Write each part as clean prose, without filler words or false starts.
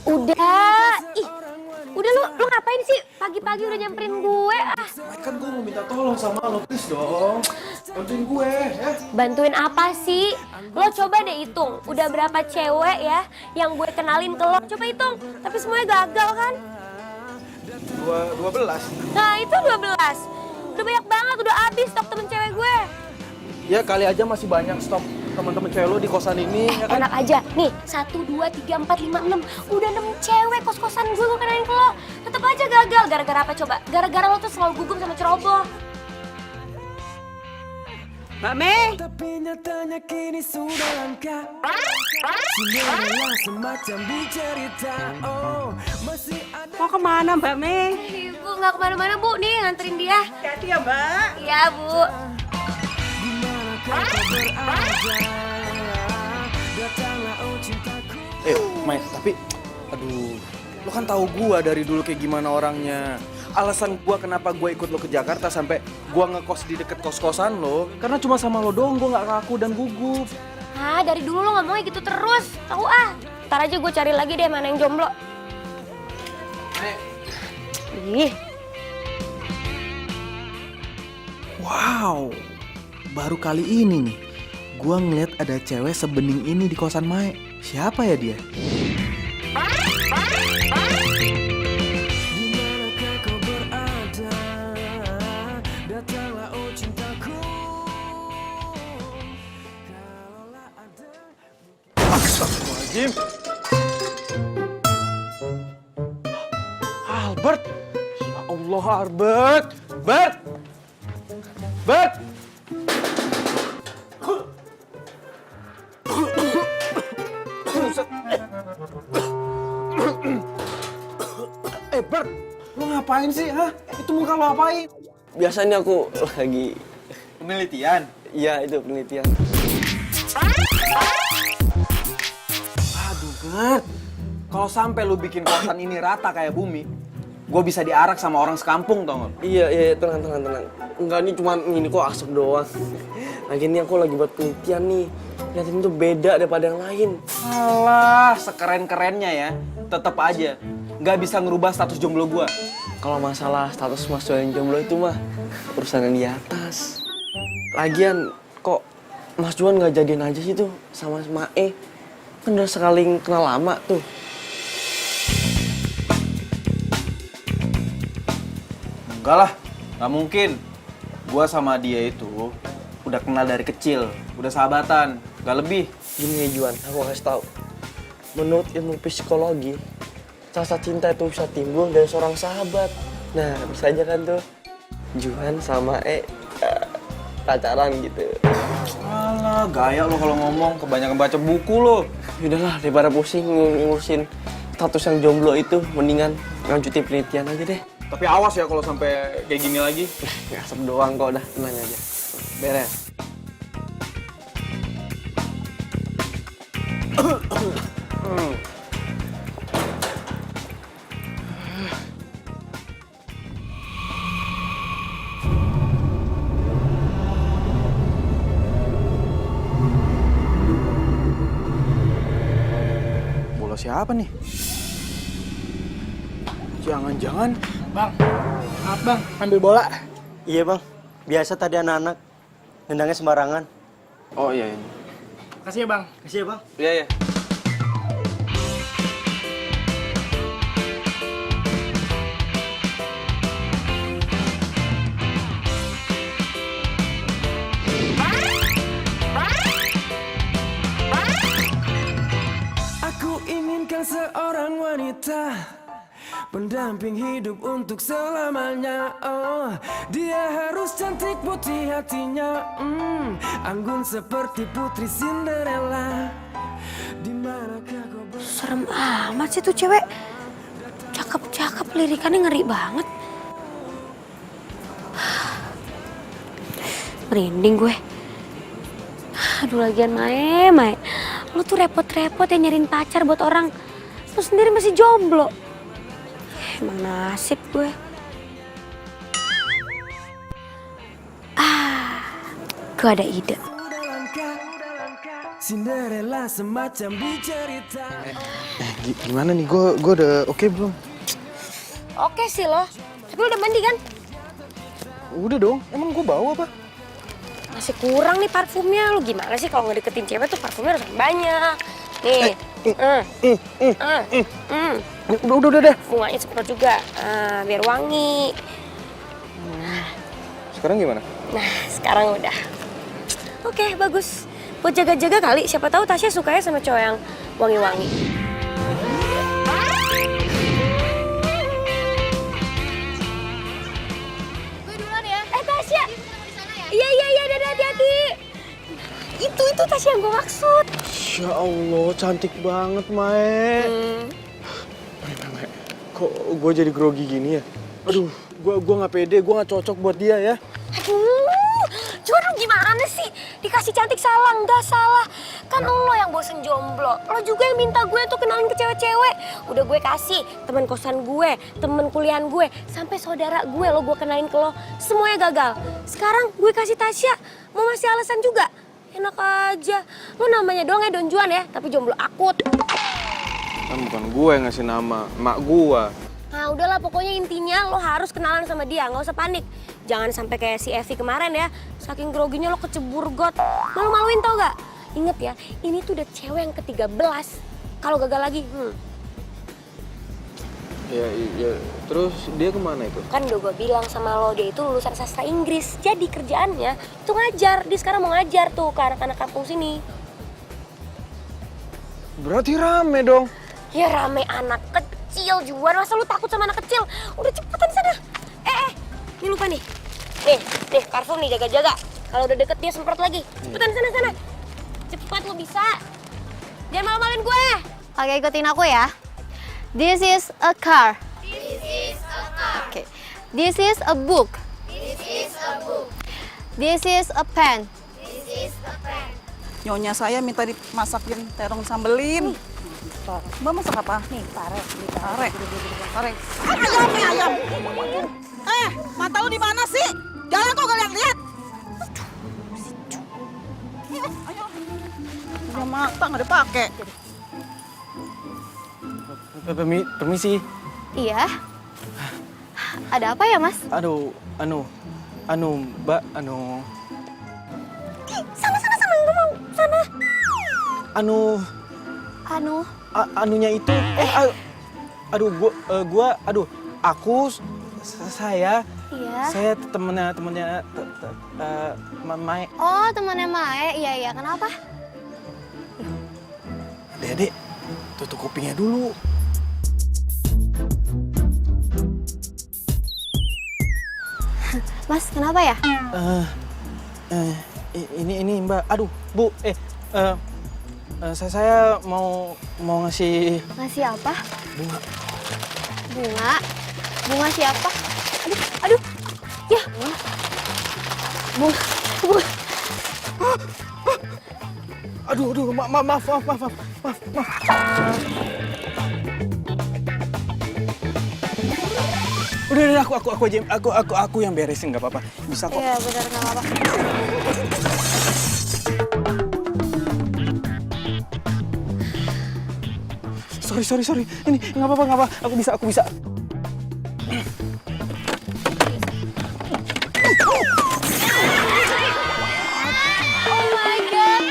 Udah, udah lu ngapain sih? Pagi-pagi udah nyamperin gue ah. Kan gue mau minta tolong sama lo, please dong. Bantuin gue, ya. Bantuin apa sih? Lo coba deh hitung, udah berapa cewek ya yang gue kenalin ke lo? Coba hitung, tapi semuanya gagal kan? 12. Nah itu 12. Udah banyak banget, udah habis stok temen cewek gue. Ya kali aja masih banyak stok teman-teman cewek lo di kosan ini, ya kan? Enak aja, nih 1, 2, 3, 4, 5, 6. Udah 6 cewek kos-kosan gue kenalin ke lo. Tetep aja gagal, gara-gara apa coba? Gara-gara lo tuh selalu gugup sama ceroboh. Mbak Mei. Tapi nyatanya kini sudah langka. Cinderella semacam dicerita. Oh, masih ada. Mau kemana Mbak Mei? Ibu nggak kemana-mana bu, nih nganterin dia. Hati-hati ya Mbak. Iya bu. Dimana kau berada? Datanglah oh cintaku. Mike, tapi aduh, lo kan tahu gua dari dulu kayak gimana orangnya. Alasan gua kenapa gua ikut lo ke Jakarta sampai gua ngekos di deket kos-kosan lo, karena cuma sama lo doang gua nggak kaku dan gugup. Ah dari dulu lo ngomongnya gitu terus, tahu ah. Ntar aja gue cari lagi deh mana yang jomblo. Ih. Wow, baru kali ini nih gua ngeliat ada cewek sebening ini di kosan Mae. Siapa ya dia? Dimanakah kau berada? Datanglah oh cintaku. Kalaulah ada. Astagfirullahaladzim. Albert. Ya Allah, Albert. Bert. Bert. Bert, lo ngapain sih, ha? Itu muka lo apain? Biasanya aku lagi... Penelitian? Iya, itu penelitian. Aduh, Bert. Kalau sampai lu bikin kosan ini rata kayak bumi, gue bisa diarak sama orang sekampung, tau gak? Iya, tenang. Enggak, ini cuma ini kok asap doang. Lagi ini aku lagi buat penelitian nih. Lihatin tuh beda daripada yang lain. Alah, sekeren-kerennya ya. Tetep aja, nggak bisa ngerubah status jomblo gue. Kalau masalah status Mas Juan jomblo itu mah urusan yang di atas. Lagian kok Mas Juan nggak jadian aja sih tuh sama Mae? Kan udah sekali kenal lama tuh. Enggak lah, nggak mungkin. Gua sama dia itu udah kenal dari kecil, udah sahabatan, nggak lebih. Gini ya Juan, aku kasih tahu. Menurut ilmu psikologi, rasa cinta itu bisa timbul dari seorang sahabat. Nah, bisa aja kan tuh Juan sama pacaran gitu. Alah, gaya lo kalau ngomong, kebanyakan baca buku lo. Yaudahlah, daripada pusing ngurusin status yang jomblo itu, mendingan lanjutin penelitian aja deh. Tapi awas ya kalau sampai kayak gini lagi. Ngasep doang kok, udah tenang aja. Beres. Bola siapa nih? Jangan-jangan Bang, maaf bang, ambil bola. Iya bang, biasa tadi anak-anak nendangnya sembarangan. Oh iya. Kasih ya bang. Kasih ya bang. Iya. Aku inginkan seorang wanita pendamping hidup untuk selamanya. Oh, dia harus cantik putih hatinya, anggun seperti putri Cinderella. Dimanakah kau Serem amat sih tuh cewek. Cakep-cakep, lirikannya ngeri banget. Merinding gue. Aduh lagian Mae. Lo tuh repot-repot ya nyariin pacar buat orang. Lo sendiri masih jomblo. Emang nasib gue. Gue ada ide. sudah langka? Cinderella semacam di cerita. Gimana nih? Gue udah oke belum? Oke sih lo, tapi lo udah mandi kan? Udah dong. Emang gue bawa apa? Masih kurang nih parfumnya. Lo gimana sih kalau ngedeketin cewek tuh parfumnya harus banyak. Nih, Udah. bunganya semprot juga, biar wangi. Sekarang gimana? Nah, sekarang udah. Oke, bagus. Buat jaga-jaga kali, siapa tahu Tasya sukanya sama cowok yang wangi-wangi. Gue duluan ya. Tasya! Iya, dadah, hati-hati. Itu Tasya yang gue maksud. Ya Allah, cantik banget, Mae. Mae, kok gue jadi grogi gini ya? Aduh, gue nggak pede, gue nggak cocok buat dia ya. Aduh, cuman lu gimana sih? Dikasih cantik salah, nggak salah. Kan lo yang bosen jomblo. Lo juga yang minta gue tuh kenalin ke cewek-cewek. Udah gue kasih teman kosan gue, teman kuliahan gue, sampai saudara gue lo gue kenalin ke lo. Semuanya gagal. Sekarang gue kasih Tasya, mau masih alasan juga? Enak aja. Lo namanya doang ya Don Juan ya, tapi jomblo akut. Kan bukan gue yang ngasih nama, mak gue. Nah udahlah, pokoknya intinya lo harus kenalan sama dia, nggak usah panik. Jangan sampai kayak si Evi kemarin ya, saking groginya lo kecebur got. Malu-maluin tau gak? Ingat ya, ini tuh udah cewek yang ke-13. Kalau gagal lagi, Ya, terus dia kemana itu? Kan udah gue bilang sama lo, dia itu lulusan sastra Inggris. Jadi kerjaannya itu ngajar. Dia sekarang mau ngajar tuh ke anak-anak kampung sini. Berarti rame dong. Ya rame anak kecil, Juan. Masa lu takut sama anak kecil? Udah cepetan sana. Ini lupa nih. Nih, parfum nih, jaga-jaga. Kalau udah deket dia semprot lagi. Cepetan sana. Cepat, lo bisa. Jangan malu-maluin gue. Oke, ikutin aku ya. This is a car. Okay. This is a book. This is a pen. Nyonya saya minta dimasakin terong sambelin. Mbak masak apa? Nih, pare. Pare. Ayam. Mata lu di mana sih? Jalan kok kalian lihat. Ayo. Udah mata nggak dipakai. Permisi. Iya. Ada apa ya, Mas? Aduh, Mbak, Sana, nggak mau. Sana. Anunya itu, saya Iya. temennya, Mae. Oh, temannya Mae. Iya. Kenapa? Dede, tutup kupingnya dulu. Mas, kenapa ya? Ini Mbak, Bu, saya mau ngasih Ngasih apa? bunga. Bunga? Bunga siapa? Aduh. Ya. Bunga. Aduh, maaf. Udah, aku aja, aku yang beresin, nggak apa-apa. Bisa kok. Iya, benar, nggak apa-apa. Sorry. Ini nggak apa-apa. Aku bisa. Oh my God.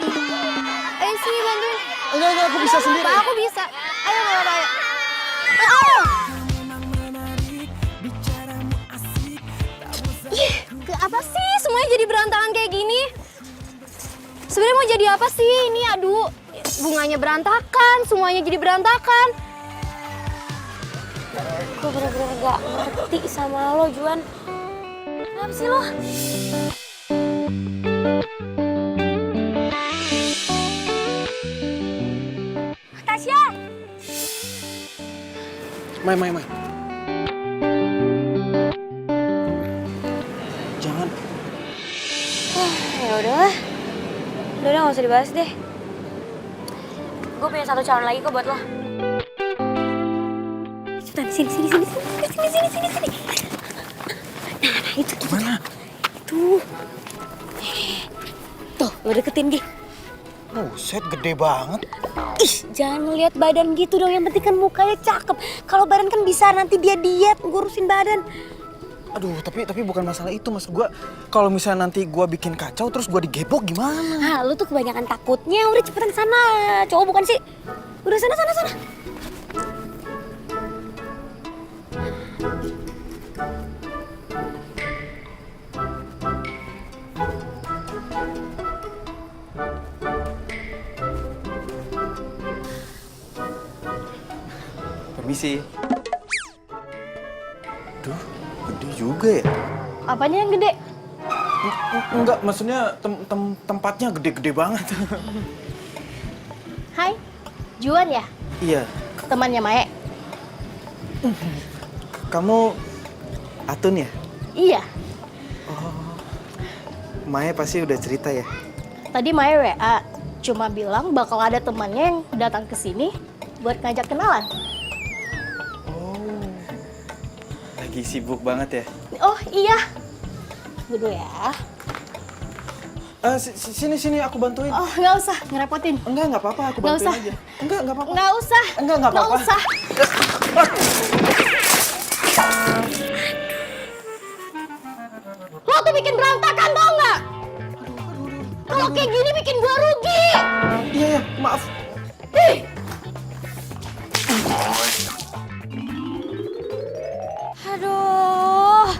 Ayo sini bantuin. Enggak, aku bisa sendiri. Pak, aku bisa. Ayo, nggak apa-apa. Ayo. Apa sih semuanya jadi berantakan kayak gini? Sebenarnya mau jadi apa sih ini? Aduh, bunganya berantakan, semuanya jadi berantakan. Gue bener-bener gak ngerti sama lo, Juan. Kenapa sih lo? Tasya! Mai. Jangan. Ya udahlah. Udah nggak usah dibahas deh. Gue punya satu calon lagi kok buat lo. Cepetan, sini. Nah, itu gimana? Tuh, lo deketin Gi. Buset, gede banget. Ih, jangan ngeliat badan gitu dong. Yang penting kan mukanya cakep. Kalau badan kan bisa nanti dia diet ngurusin badan. Aduh, tapi bukan masalah itu, maksud gue. Kalau misalnya nanti gue bikin kacau terus gue digebok gimana? Ah, lu tuh kebanyakan takutnya. Udah cepetan sana. Cowok bukan sih? Udah sana. Permisi. Duh, gede juga ya? Apanya yang gede? Enggak, maksudnya tempatnya gede-gede banget. Hai, Juan ya? Iya, Temannya Mae? kamu Atun ya? Iya. Maya pasti udah cerita ya? Tadi Mae WA, cuma bilang bakal ada temannya yang datang ke sini buat ngajak kenalan. Lagi sibuk banget ya? Oh iya. Dulu ya. Sini aku bantuin. Oh nggak usah, ngerepotin. Nggak apa-apa, aku Nggak bantuin usah. aja. Nggak apa-apa. Nggak usah. Nggak apa-apa. Nggak usah. Lo tuh bikin berantakan tau nggak? Kalau kayak gini bikin gua rugi. Iya, maaf. Ih. Aduh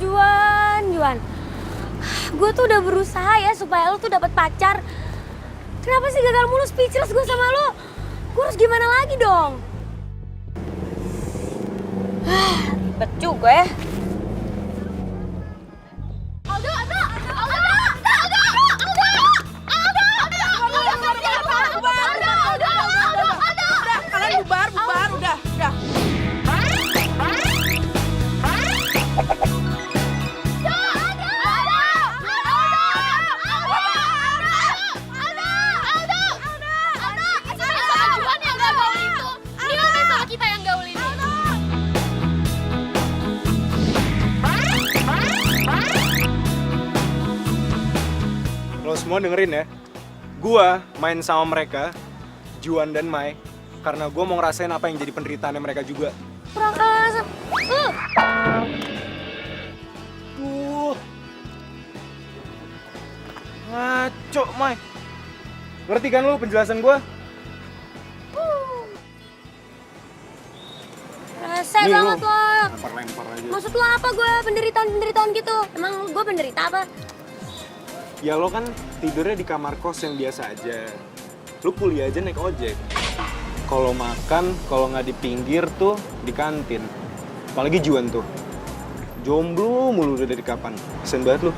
Juan. Gue tuh udah berusaha ya supaya lu tuh dapat pacar. Kenapa sih gagal mulu, speechless gue sama lu? Gue harus gimana lagi dong? Ribet juga ya. Kalian bubar, udah. Lo semua dengerin ya, gua main sama mereka, Juan dan Mai, karena gua mau ngerasain apa yang jadi penderitaannya mereka juga. Kurang asem. Ngaco, Mai. Ngerti kan lo penjelasan gua? Rese Nih, banget lu. lo. Lempar aja. Maksud lo apa gue penderitaan gitu? Emang gue penderita apa? Ya lo kan tidurnya di kamar kos yang biasa aja. Lu kuliah aja naik ojek. Kalau makan, kalau nggak di pinggir tuh di kantin. Apalagi Juan tuh. Jomblo mulu udah dari kapan. Kesian banget lu.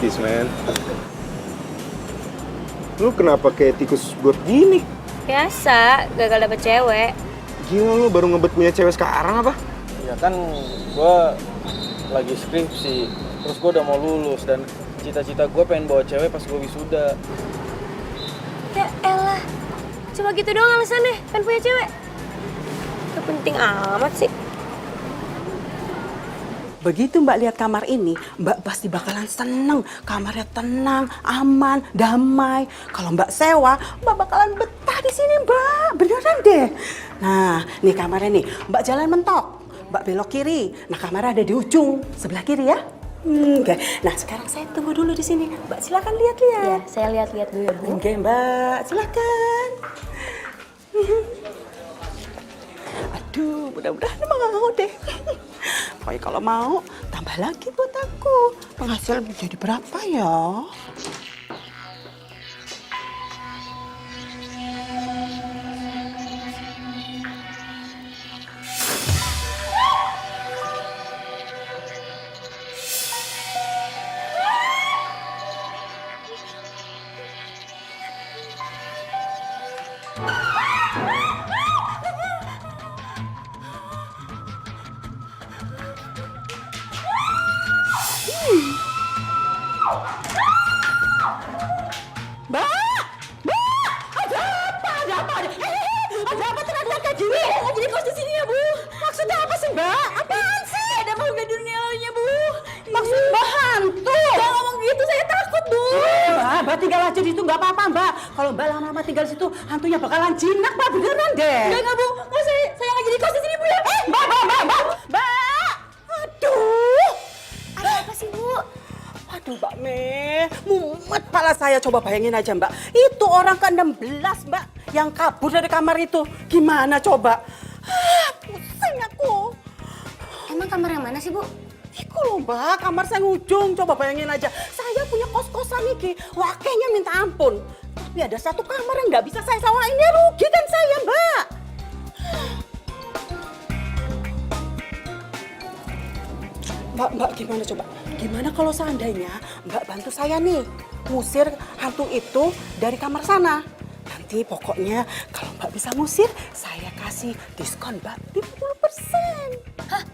Peace, man. Lu kenapa kayak tikus got gini? Biasa, gagal dapet cewek. Gila lu baru ngebet punya cewek sekarang apa? Ya kan gue lagi skripsi, terus gue udah mau lulus dan cita-cita gue pengen bawa cewek pas gue wisuda. Ya elah, cuma gitu doang alasannya, pengen punya cewek. Gak penting amat sih. Begitu Mbak lihat kamar ini, Mbak pasti bakalan seneng. Kamarnya tenang, aman, damai. Kalau Mbak sewa, Mbak bakalan betah di sini, Mbak. Beneran deh. Nah, nih kamarnya nih. Mbak jalan mentok. Mbak belok kiri. Nah, kamarnya ada di ujung sebelah kiri ya. Oke. Nah, sekarang saya tunggu dulu di sini. Mbak silakan lihat-lihat. Ya, saya lihat-lihat dulu. Oke, Mbak. Silakan. Aduh, mudah-mudahan mau deh. Pokoknya kalau mau, tambah lagi buat aku. Penghasilan jadi berapa ya? Ada apa teriak-teriak kayak gini? Jadi kos di sini ya, Bu. Maksudnya apa sih, Mbak? Apaan sih? Ada makhluk dari dunianya, Bu. Maksud Mbak hantu? Jangan ngomong Mbak tinggal aja di situ nggak apa-apa Mbak. Kalau Mbak lama-lama tinggal di situ, hantunya bakalan jinak Mbak, beneran deh. Enggak Bu, nggak saya nggak jadi kos di sini Bu ya. Mbak. Aduh. Ada apa sih, Bu? Aduh Mbak Me, mumet pala saya. Coba bayangin aja Mbak, itu orang ke-16 Mbak yang kabur dari kamar itu. Gimana coba? Pusing aku. Emang kamar yang mana sih, Bu? Iku loh Mbak, kamar saya ngujung. Coba bayangin aja, saya punya kos-kosan iki, wakenya minta ampun. Tapi ada satu kamar yang nggak bisa saya sewain, ya rugi kan saya Mbak. Mbak gimana coba? Gimana kalau seandainya Mbak bantu saya nih, ngusir hantu itu dari kamar sana. Nanti pokoknya kalau Mbak bisa ngusir, saya kasih diskon Mbak 50%. Hah?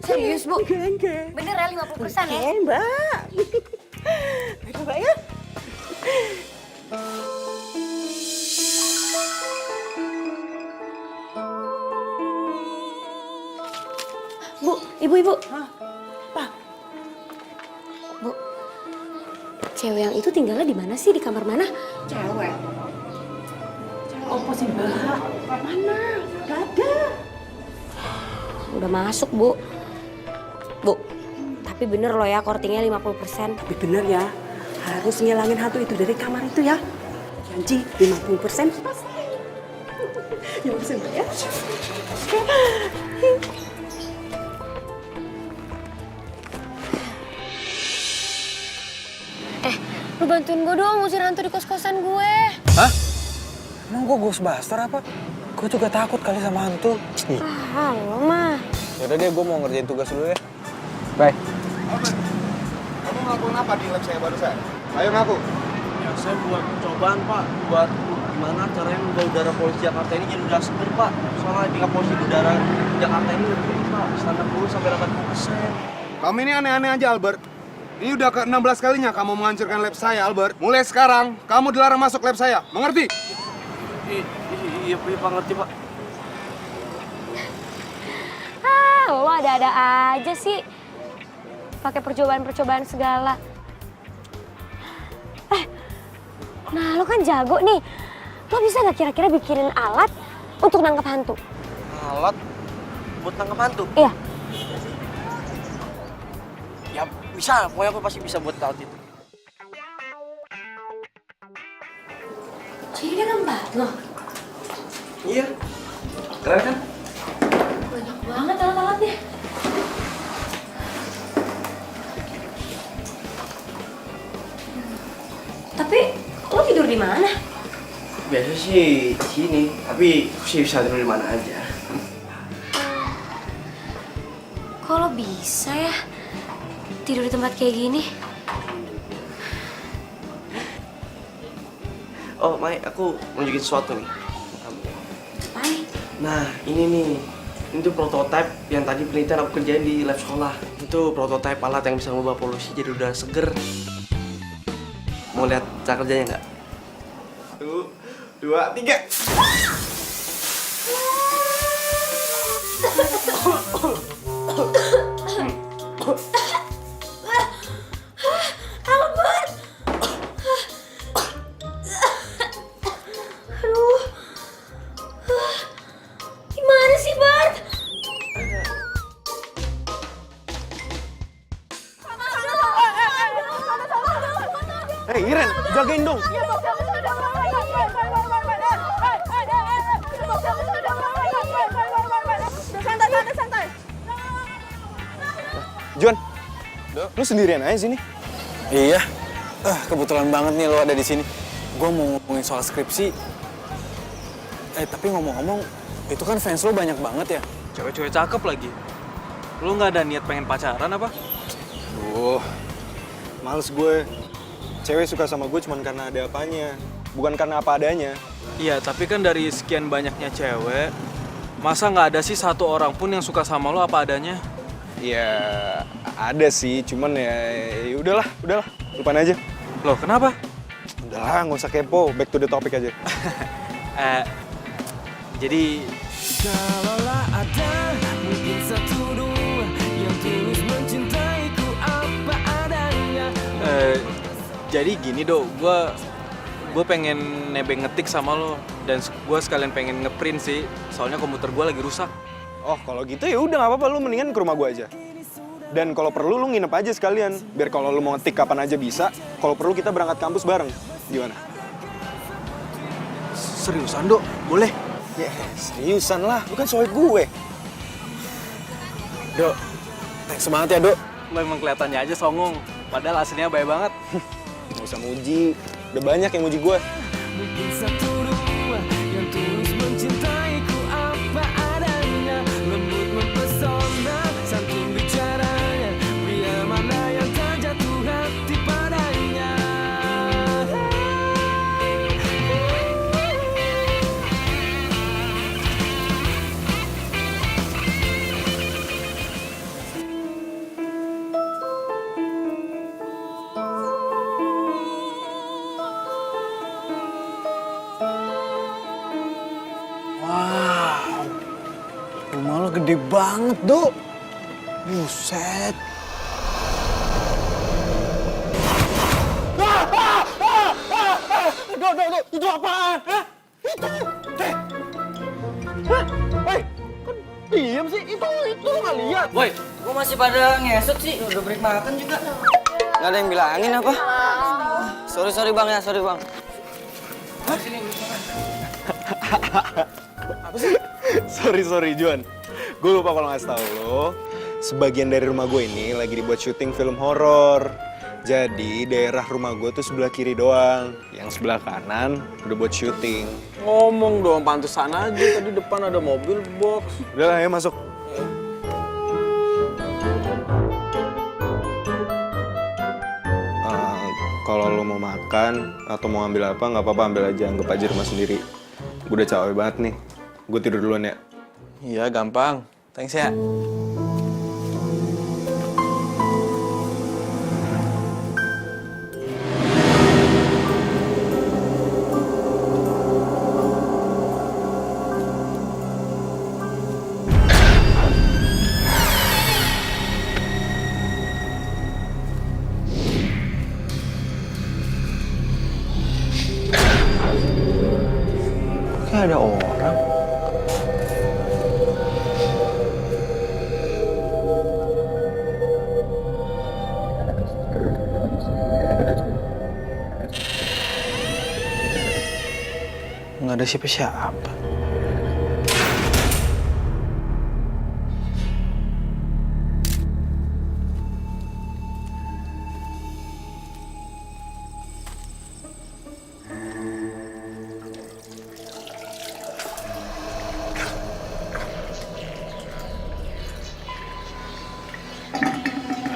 Serius, Bu? Enggak. Bener ya 50% ya? Oke, Mbak. Baik, Mbak ya. Bu, ibu-ibu. Pak, Bu, cewek yang itu tinggalnya di mana sih? Di kamar mana? cewek. Cewek apa sih, Mbak? Mana? Gak ada. Udah masuk, Bu. Bu, tapi bener loh ya kortingnya 50%. Tapi bener ya, harus ngilangin hantu itu dari kamar itu ya. Janji 50% pasti. Ya bisa Mbak ya. Lu bantuin gue dong ngusir hantu di kos-kosan gue. Hah? Emang gue Ghostbuster apa? Gue juga takut kali sama hantu. Halo, mah. Yaudah deh, gue mau ngerjain tugas dulu ya. Bye. Kamu ngelakuin apa di lab saya barusan? Ayo ngaku. Ya saya buat cobaan Pak, buat gimana caranya membawa udara polisi Jakarta ini jadi udara seger Pak. Soalnya tingkat polisi udara Jakarta ini lebih tinggi Pak, standar 10 sampai 80%. Kamu ini aneh-aneh aja, Albert. Ini udah ke-16 kalinya kamu menghancurkan lab saya, Albert. Mulai sekarang, kamu dilarang masuk lab saya. Mengerti? Iya Pak, ngerti Pak. Lo ada-ada aja sih. Pakai percobaan-percobaan segala. Nah lo kan jago nih. Lo bisa gak kira-kira bikinin alat untuk nangkep hantu? Alat buat nangkep hantu? Iya. Ya bisa, pokoknya aku pasti bisa buat alat itu. Jadi dia gambar loh. Iya, keren kan? Banyak banget alat-alatnya. Tapi lo tidur di mana? Biasa sih di sini, tapi aku sih bisa tidur di mana aja. Kok lo bisa ya tidur di tempat kayak gini? Oh, Mai, aku mau nunjukin sesuatu nih. Apaan? Nah, ini nih. Ini tuh prototipe yang tadi penelitian aku kerjain di lab sekolah. Itu prototipe alat yang bisa mengubah polusi jadi udara seger. Mau lihat cara kerjanya nggak? 1, 2, 3. Albert! Aduh. Gimana sih, Bart? Hei, Iren, jagain dong. Santai. Juan, lu sendirian aja sini? Iya. Kebetulan banget nih lo ada di sini. Gue mau ngomongin soal skripsi. Tapi ngomong-ngomong, itu kan fans lo banyak banget ya? Cewek-cewek cakep lagi. Lo nggak ada niat pengen pacaran apa? Males gue. Cewek suka sama gue cuma karena ada apanya, bukan karena apa adanya. Iya, tapi kan dari sekian banyaknya cewek, masa nggak ada sih satu orang pun yang suka sama lo apa adanya? Ya, ada sih, cuman ya udahlah, lupain aja. Loh, kenapa? Udahlah, nggak usah kepo, back to the topic aja. Jadi Kalaulah ada mungkin satu dua yang tulus mencintaiku apa adanya. Jadi gini Do, gue pengen nebeng ngetik sama lo dan gue sekalian pengen ngeprint sih, soalnya komputer gue lagi rusak. Oh, kalau gitu ya udah nggak apa-apa, lu mendingan ke rumah gua aja. Dan kalau perlu lu nginep aja sekalian, biar kalau lu mau ngetik kapan aja bisa. Kalau perlu kita berangkat kampus bareng. Gimana? Seriusan Do, boleh? Ya, seriusan lah, lu kan sohib gue. Do, thanks banget ya Do. Lo emang kelihatannya aja songong, padahal aslinya baik banget. Nggak usah muji, udah banyak yang muji gue. Mungkin satu dua yang tulus mencintaiku apa adanya, lembut mempesona santun bicaranya, pria mana yang tak jatuh hati padanya. Wow, rumah lo gede banget, Do. Buset. Do, itu apaan? Hah? Itu, Hah? Woi, kan diem sih? Itu lo nggak lihat? Woi, Kok masih pada ngesot sih? Udah break makan juga. Nggak ada yang bilangin apa? Sorry bang ya, sorry bang. Sorry Juan. Gue lupa kalau ngasih tahu lo. Sebagian dari rumah gue ini lagi dibuat syuting film horor. Jadi daerah rumah gue tuh sebelah kiri doang. Yang sebelah kanan udah buat syuting. ngomong dong, pantesan aja tadi depan ada mobil box. Udah lah ya masuk. Kalau lo mau makan atau mau ambil apa nggak apa-apa, ambil aja, anggap aja rumah sendiri. Gue udah capek banget nih. Gue tidur duluan ya. Iya, gampang. Thanks ya. Kayak ada orang. Nggak ada siapa-siapa.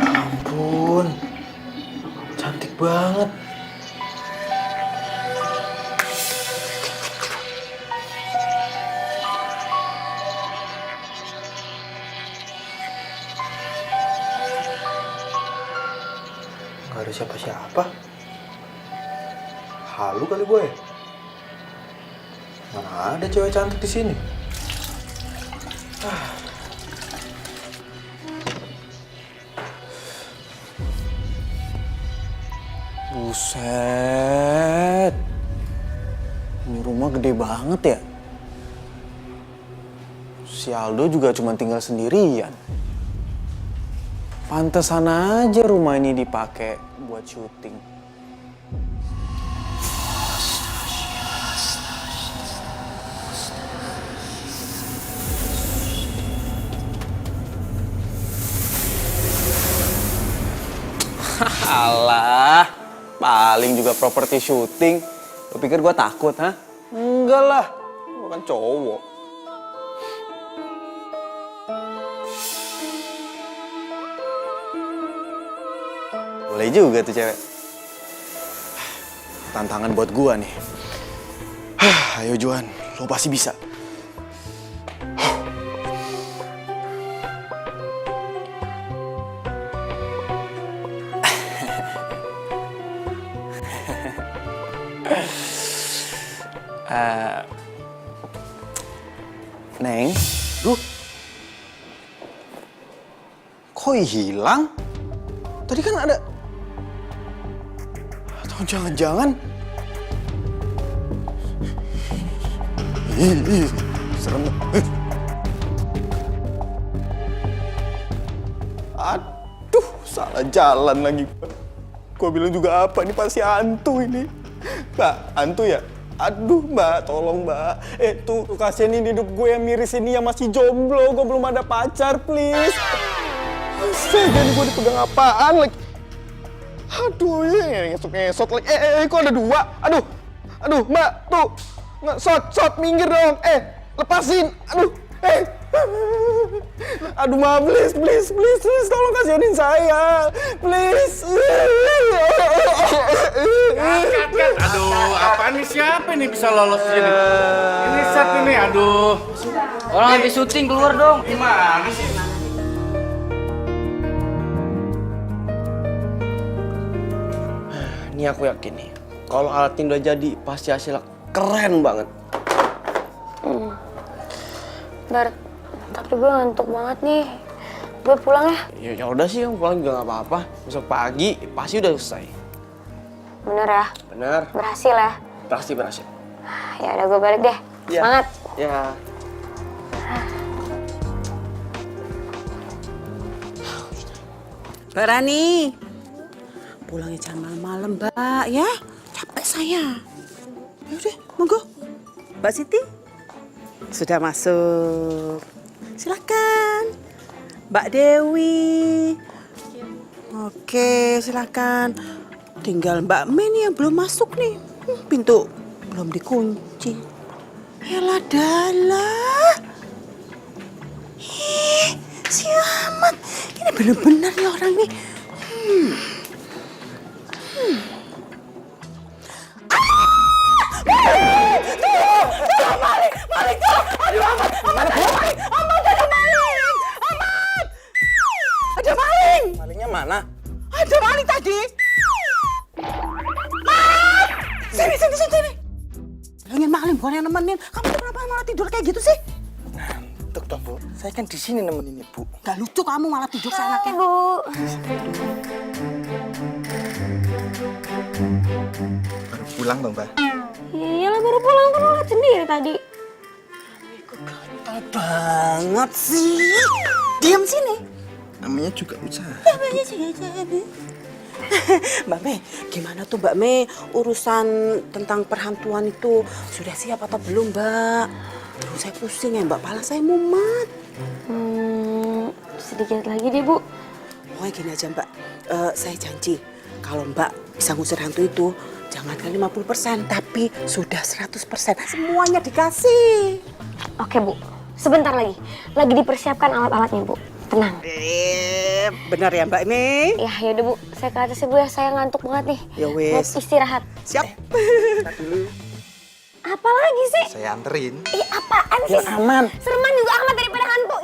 Ampun, cantik banget. Gak ada siapa-siapa. Halu kali gue. Mana ada cewek cantik di sini? Buset. Ini rumah gede banget ya. Si Aldo juga cuma tinggal sendirian. Pantesan aja rumah ini dipakai buat syuting. Alah, paling juga properti syuting. Lo pikir gue takut, ha? Enggak lah, gue kan cowok. Boleh juga tuh cewek. Tantangan buat gua nih. Ayo Juan, lo pasti bisa. Neng, duh, kok hilang? Tadi kan ada. Atau Oh, jangan-jangan. Serem. Aduh, salah jalan lagi. Gua bilang juga apa, ini pasti hantu ini. Mbak, hantu ya? Aduh, Mbak, tolong, Mbak. Tuh kasihin hidup gue yang miris ini yang masih jomblo. Gue belum ada pacar, please. Astaga, ini gue dipegang apaan lagi? Aduh, ini ngesot lagi. Kok ada dua? Aduh, Mbak, tuh. Shot, minggir dong. Lepasin. Aduh, Mbak, please, tolong kasihanin saya. Please. Kat. Aduh, apaan nih, siapa nih bisa lolos sini? Ini set ini, aduh. Orang lagi syuting, keluar dong. Gimana sih? Ini aku yakin nih, kalau alat ini udah jadi, pasti hasilnya keren banget. Bar, tapi gue ngantuk banget nih. Gue pulang ya. Ya udah sih, pulang juga nggak apa-apa. Besok pagi pasti udah selesai. Bener ya? Bener. Berhasil ya? Pasti berhasil. Ya udah gue balik deh. Ya. Semangat. Ya. Mbak Rani, pulangnya jangan malam-malam, Mbak, ya. Capek saya. Yaudah, monggo. Mbak Siti, sudah masuk. Silakan. Mbak Dewi. Oke, silakan. Tinggal Mbak Mei nih yang belum masuk nih. Pintu belum dikunci. Yalah dalah. Si Ahmad. Ini bener-bener nih orang nih. Ada maling! Malingnya mana? Ada maling tadi! Sini! Bilangin maling, bukan yang nemenin. Kamu tuh kenapa malah tidur kayak gitu sih? Ngantuk toh, Bu. Saya kan di sini nemenin Ibu. Gak lucu kamu malah tidur seenaknya. Bu. Baru pulang dong, Mbak. Iyalah baru pulang, kan lo liat sendiri tadi. Gatel banget sih. Diam sini. Namanya juga usaha. Mbak Mei, gimana tuh Mbak Mei urusan tentang perhantuan itu? Sudah siap atau belum, Mbak? Aduh, saya pusing ya, Mbak. Pala saya mumet. Sedikit lagi deh, Bu. Pokoknya gini aja, Mbak. Saya janji, kalau Mbak bisa ngusir hantu itu, jangankan 50%, tapi sudah 100%. Semuanya dikasih. Oke, Bu. Sebentar lagi. Lagi dipersiapkan alat-alatnya, Bu. Tenang. Benar ya, Mbak Mei? Ya, yaudah, Bu. Saya ke atas ya, Bu, ya. Saya ngantuk banget nih. Ya wes. Mau istirahat. Siap. Apa lagi sih? Saya anterin. Apaan sih? Aman. Sereman juga amat daripada hantu.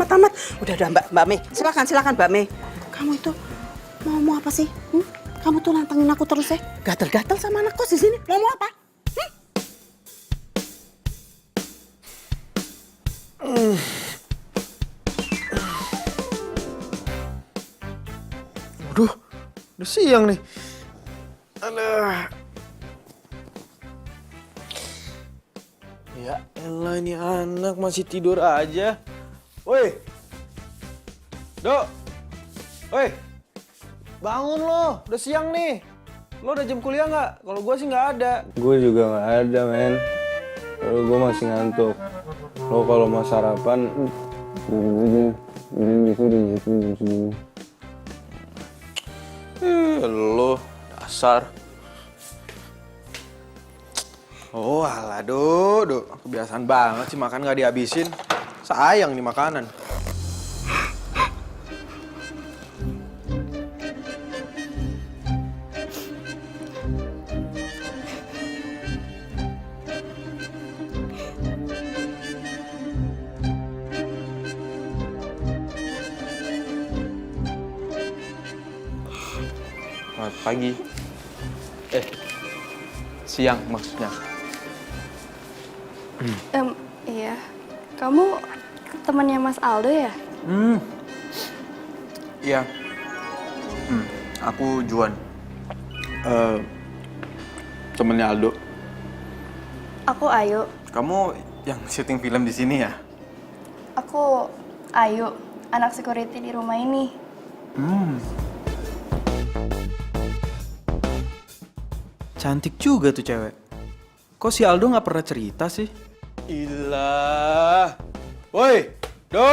Tamat. Udah, Mbak Mei. Silakan Mbak Mei. Kamu itu mau apa sih? Kamu tuh nantangin aku terus ya? Gatel-gatel sama anak kos di sini. Mau apa? Waduh, udah siang nih. Aduh. Ya elah, ini anak masih tidur aja. Woi. Dok. Woi. Bangun lo, udah siang nih. Lo udah jam kuliah nggak? Kalau gue sih nggak ada. Gue juga nggak ada, men. Kalau gue masih ngantuk. Lo kalau mau sarapan, Lo dasar. Oh alah, Dok. Kebiasaan banget sih makan nggak dihabisin. Sayang nih makanan. selamat pagi. Siang maksudnya. Iya. Kamu temannya Mas Aldo ya? Iya. Aku Juan. Temennya Aldo. Aku Ayu. Kamu yang syuting film di sini ya? Aku Ayu, anak security di rumah ini. Cantik juga tuh cewek. Kok si Aldo nggak pernah cerita sih? Ilah. Woi, Do.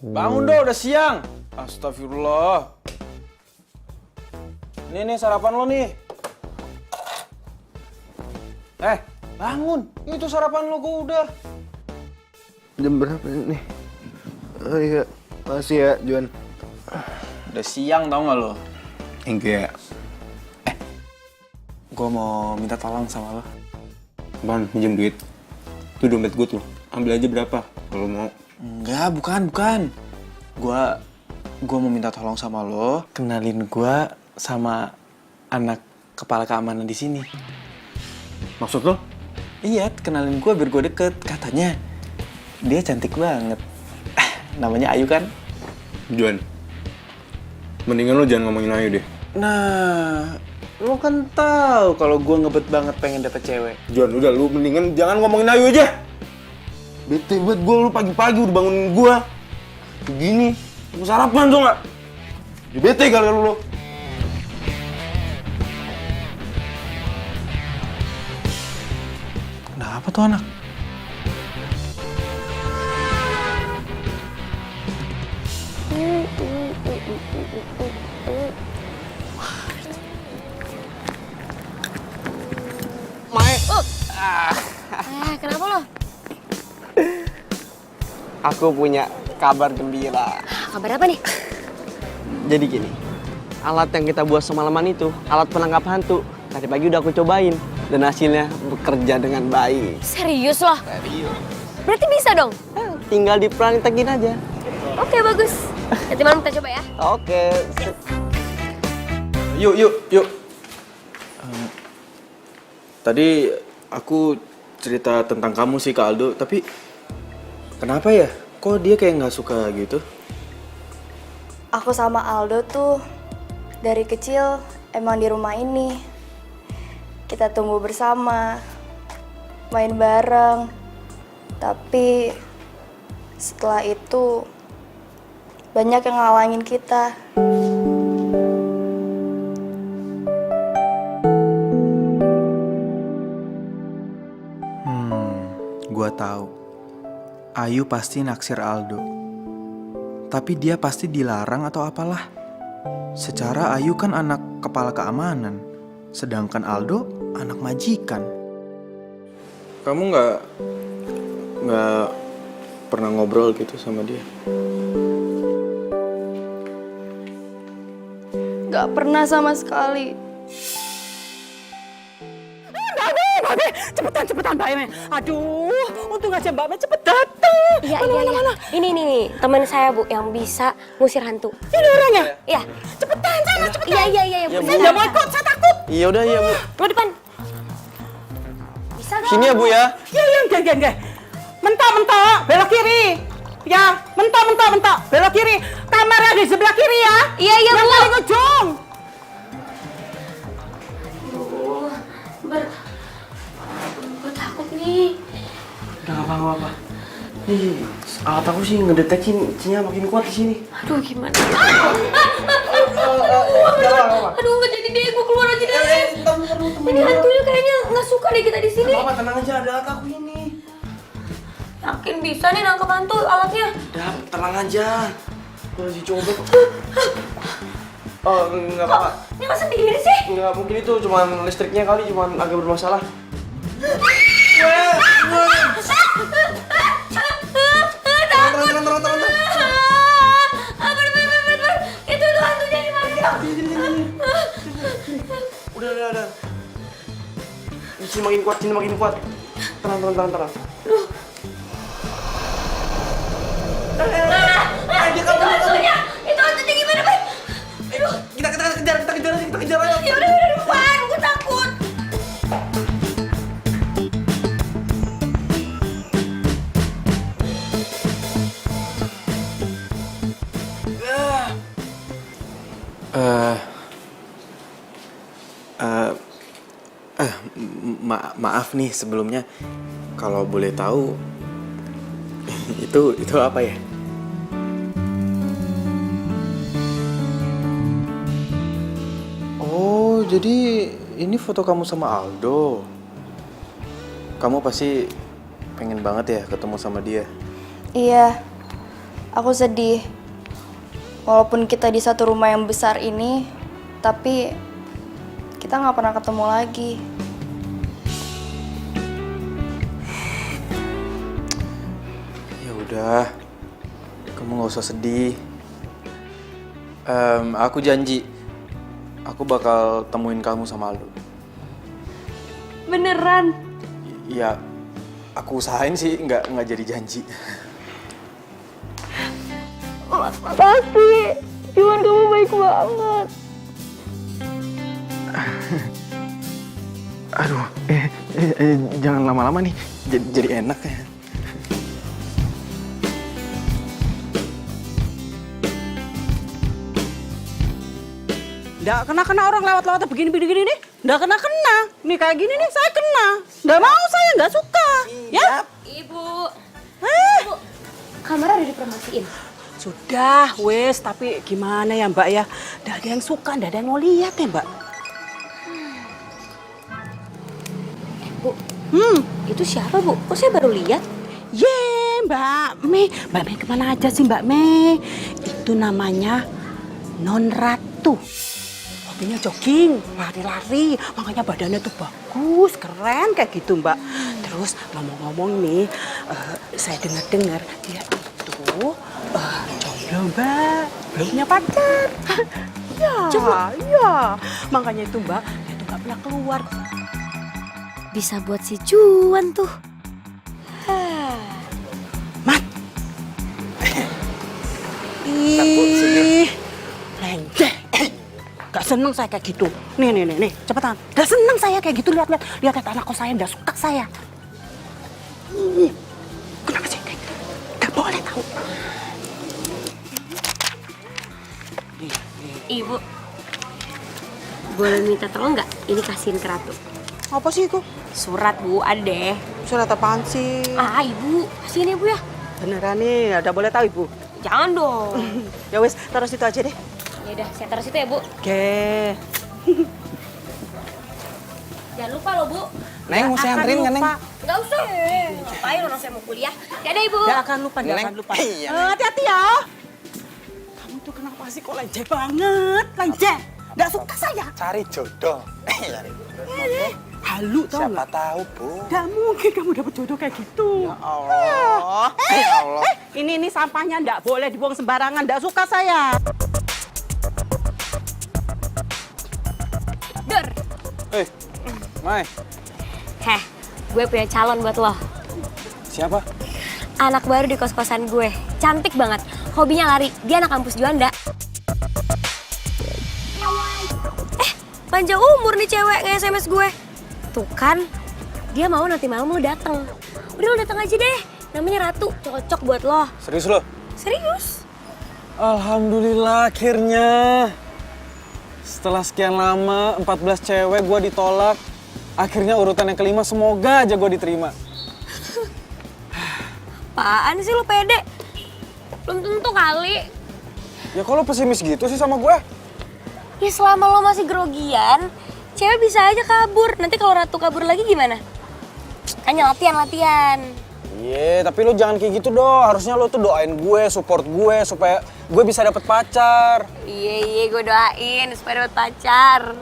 Bangun Do, udah siang. Astagfirullah. Nih sarapan lo nih. Bangun. Itu sarapan lo gua udah. Jam berapa nih? Oh iya, makasih ya, Juan. Udah siang tau gak lo? Enggak. Gua mau minta tolong sama lo. Bang, minjem duit. Itu dompet gue tuh. Ambil aja berapa kalau mau. Enggak, bukan. Gua mau minta tolong sama lo, kenalin gua sama anak kepala keamanan di sini. Maksud lo? Iya, kenalin gua biar gua deket. Katanya dia cantik banget. Namanya Ayu kan? Juan, mendingan lo jangan ngomongin Ayu deh. Nah, lo kan tahu kalau gua ngebet banget pengen dapet cewek. Juan, udah lu mendingan jangan ngomongin Ayu aja. Bete banget gue, lu pagi-pagi udah bangunin gue. Begini, mau sarapan tuh nggak? Jadi bete kali lu. Kenapa tuh anak? Kenapa lo? Aku punya kabar gembira. Kabar apa nih? Jadi gini, alat yang kita buat semalaman itu, alat penangkap hantu. Tadi pagi udah aku cobain, dan hasilnya bekerja dengan baik. Serius loh? Berarti bisa dong? Tinggal dipraktekin aja. Oke, bagus. Nanti malam kita coba ya. Oke. Yuk. Tadi aku cerita tentang kamu sih ke Aldo, tapi kenapa ya? Kok dia kayak nggak suka gitu? Aku sama Aldo tuh dari kecil emang di rumah ini. Kita tumbuh bersama, main bareng. Tapi setelah itu banyak yang ngalangin kita. Gua tahu. Ayu pasti naksir Aldo. Tapi dia pasti dilarang atau apalah. Secara Ayu kan anak kepala keamanan, sedangkan Aldo anak majikan. Kamu nggak pernah ngobrol gitu sama dia? Gak pernah sama sekali. Cepetan Mbak Eme. Aduh, untung aja Mbak Eme cepet dateng. Iya. Ini nih, teman saya Bu yang bisa ngusir hantu. Ini orangnya. Iya. Cepetan, sana cepetan. Iya, Bu. Saya nggak mau ikut, saya takut. Iya udah ya Bu. Lo depan. Bisa gak? Sini ya Bu ya. Iya, enggak. Mentok, belok kiri. Ya, mentok, belok kiri. Kamarnya di sebelah kiri ya. Iya, Yang Bu. paling ujung. Gue takut nih. Udah nggak apa-apa. Nih, alat aku sih ngedeteksinya makin kuat di sini. Aduh, gimana? Aduh, nggak jadi deh. Gue keluar aja deh. Ini hantunya kayaknya nggak suka deh kita di sini. Apa tenang aja, ada alat aku ini. Yakin bisa nih nangkep hantu alatnya? Udah, tenang aja. Gue lagi coba kok. Oh, nggak apa-apa. Nyala sendiri sih. Nggak mungkin itu, cuman listriknya kali, cuman agak bermasalah. Itu hantunya di mana? Udah. Sini makin kuat. Tenang. Itu hantunya gimana, Bay? Kita kejar aja. Ya udah depan, gue takut. Maaf nih sebelumnya, kalau boleh tahu itu apa ya? Oh, jadi ini foto kamu sama Aldo. Kamu pasti pengen banget ya ketemu sama dia. Iya, aku sedih. Walaupun kita di satu rumah yang besar ini, tapi kita nggak pernah ketemu lagi. Ya udah, kamu nggak usah sedih. Aku janji, aku bakal temuin kamu sama Aldo. Beneran? Ya, aku usahain sih nggak jadi janji. Makasih, Juan kamu baik banget. Aduh, jangan lama-lama nih, jadi enak ya. Nggak kena-kena orang lewat-lewat begini-begini nih. Nggak kena-kena. Nih kayak gini nih saya kena. Nggak mau saya, nggak suka. Ya? Ibu. Ibu. Kamar udah dipromosiin. Sudah, wes. Tapi gimana ya Mbak ya? Nggak ada yang suka, nggak ada yang mau lihat ya Mbak. Bu, itu siapa Bu? Kok saya baru lihat? Mbak Mei. Mbak Mei kemana aja sih Mbak Mei? Itu namanya Non Ratu. Hobinya jogging, lari-lari. Makanya badannya tuh bagus, keren kayak gitu Mbak. Terus ngomong-ngomong nih, saya dengar-dengar dia itu jomblo Mbak. Belum punya pacar. Ya. Makanya itu Mbak, dia tuh gak pernah keluar. Bisa buat si Juan tuh. Mat. Ih, lenjeh. Gak seneng saya kayak gitu. Nih, cepetan. Gak seneng saya kayak gitu, lihat anak kos saya, gak suka saya. Kenapa sih kayak gitu? Gak boleh tahu. Ibu, boleh minta tolong nggak? Ini kasihin ke Ratu. Apa sih itu? Surat Bu, ada deh. Surat apaan sih? Ibu, kasihin ya Bu ya. Beneran nih, udah boleh tahu Ibu. Jangan dong. Ya wes, taruh situ aja deh. Ya udah, saya taruh situ ya Bu. Oke. Jangan lupa loh Bu. Neng, mau saya anterin nggak Neng? Nggak usah. Ngapain orang saya mau kuliah? Dadah Ibu. Gak akan lupa. Hati-hati ya. Kamu tuh kenapa sih kok lenjeh banget? Lenjeh. Gak suka saya. Cari jodoh. Halu tau Siapa nggak? tahu, Bu. Gak mungkin kamu dapet jodoh kayak gitu. Ya Allah. Ya Allah. Ini sampahnya nggak boleh dibuang sembarangan. Nggak suka saya. Dur. Mai. Heh, gue punya calon buat lo. Siapa? Anak baru di kos-kosan gue. Cantik banget. Hobinya lari. Dia anak kampus Juanda. Panjang umur nih cewek nge-SMS gue. Tuh kan, dia mau nanti malam lo dateng. Udah lo dateng aja deh. Namanya Ratu, cocok buat lo. Serius lo? Serius? Alhamdulillah akhirnya. Setelah sekian lama, 14 cewek gue ditolak. Akhirnya urutan yang kelima, semoga aja gue diterima. Apaan sih lo pede? Belum tentu kali. Ya kok lo pesimis gitu sih sama gue? Ya selama lo masih grogian, cewek bisa aja kabur. Nanti kalau Ratu kabur lagi gimana? Kan latihan. Iya, tapi lo jangan kayak gitu dong. Harusnya lo tuh doain gue, support gue, supaya gue bisa dapet pacar. Iya, gue doain supaya dapet pacar.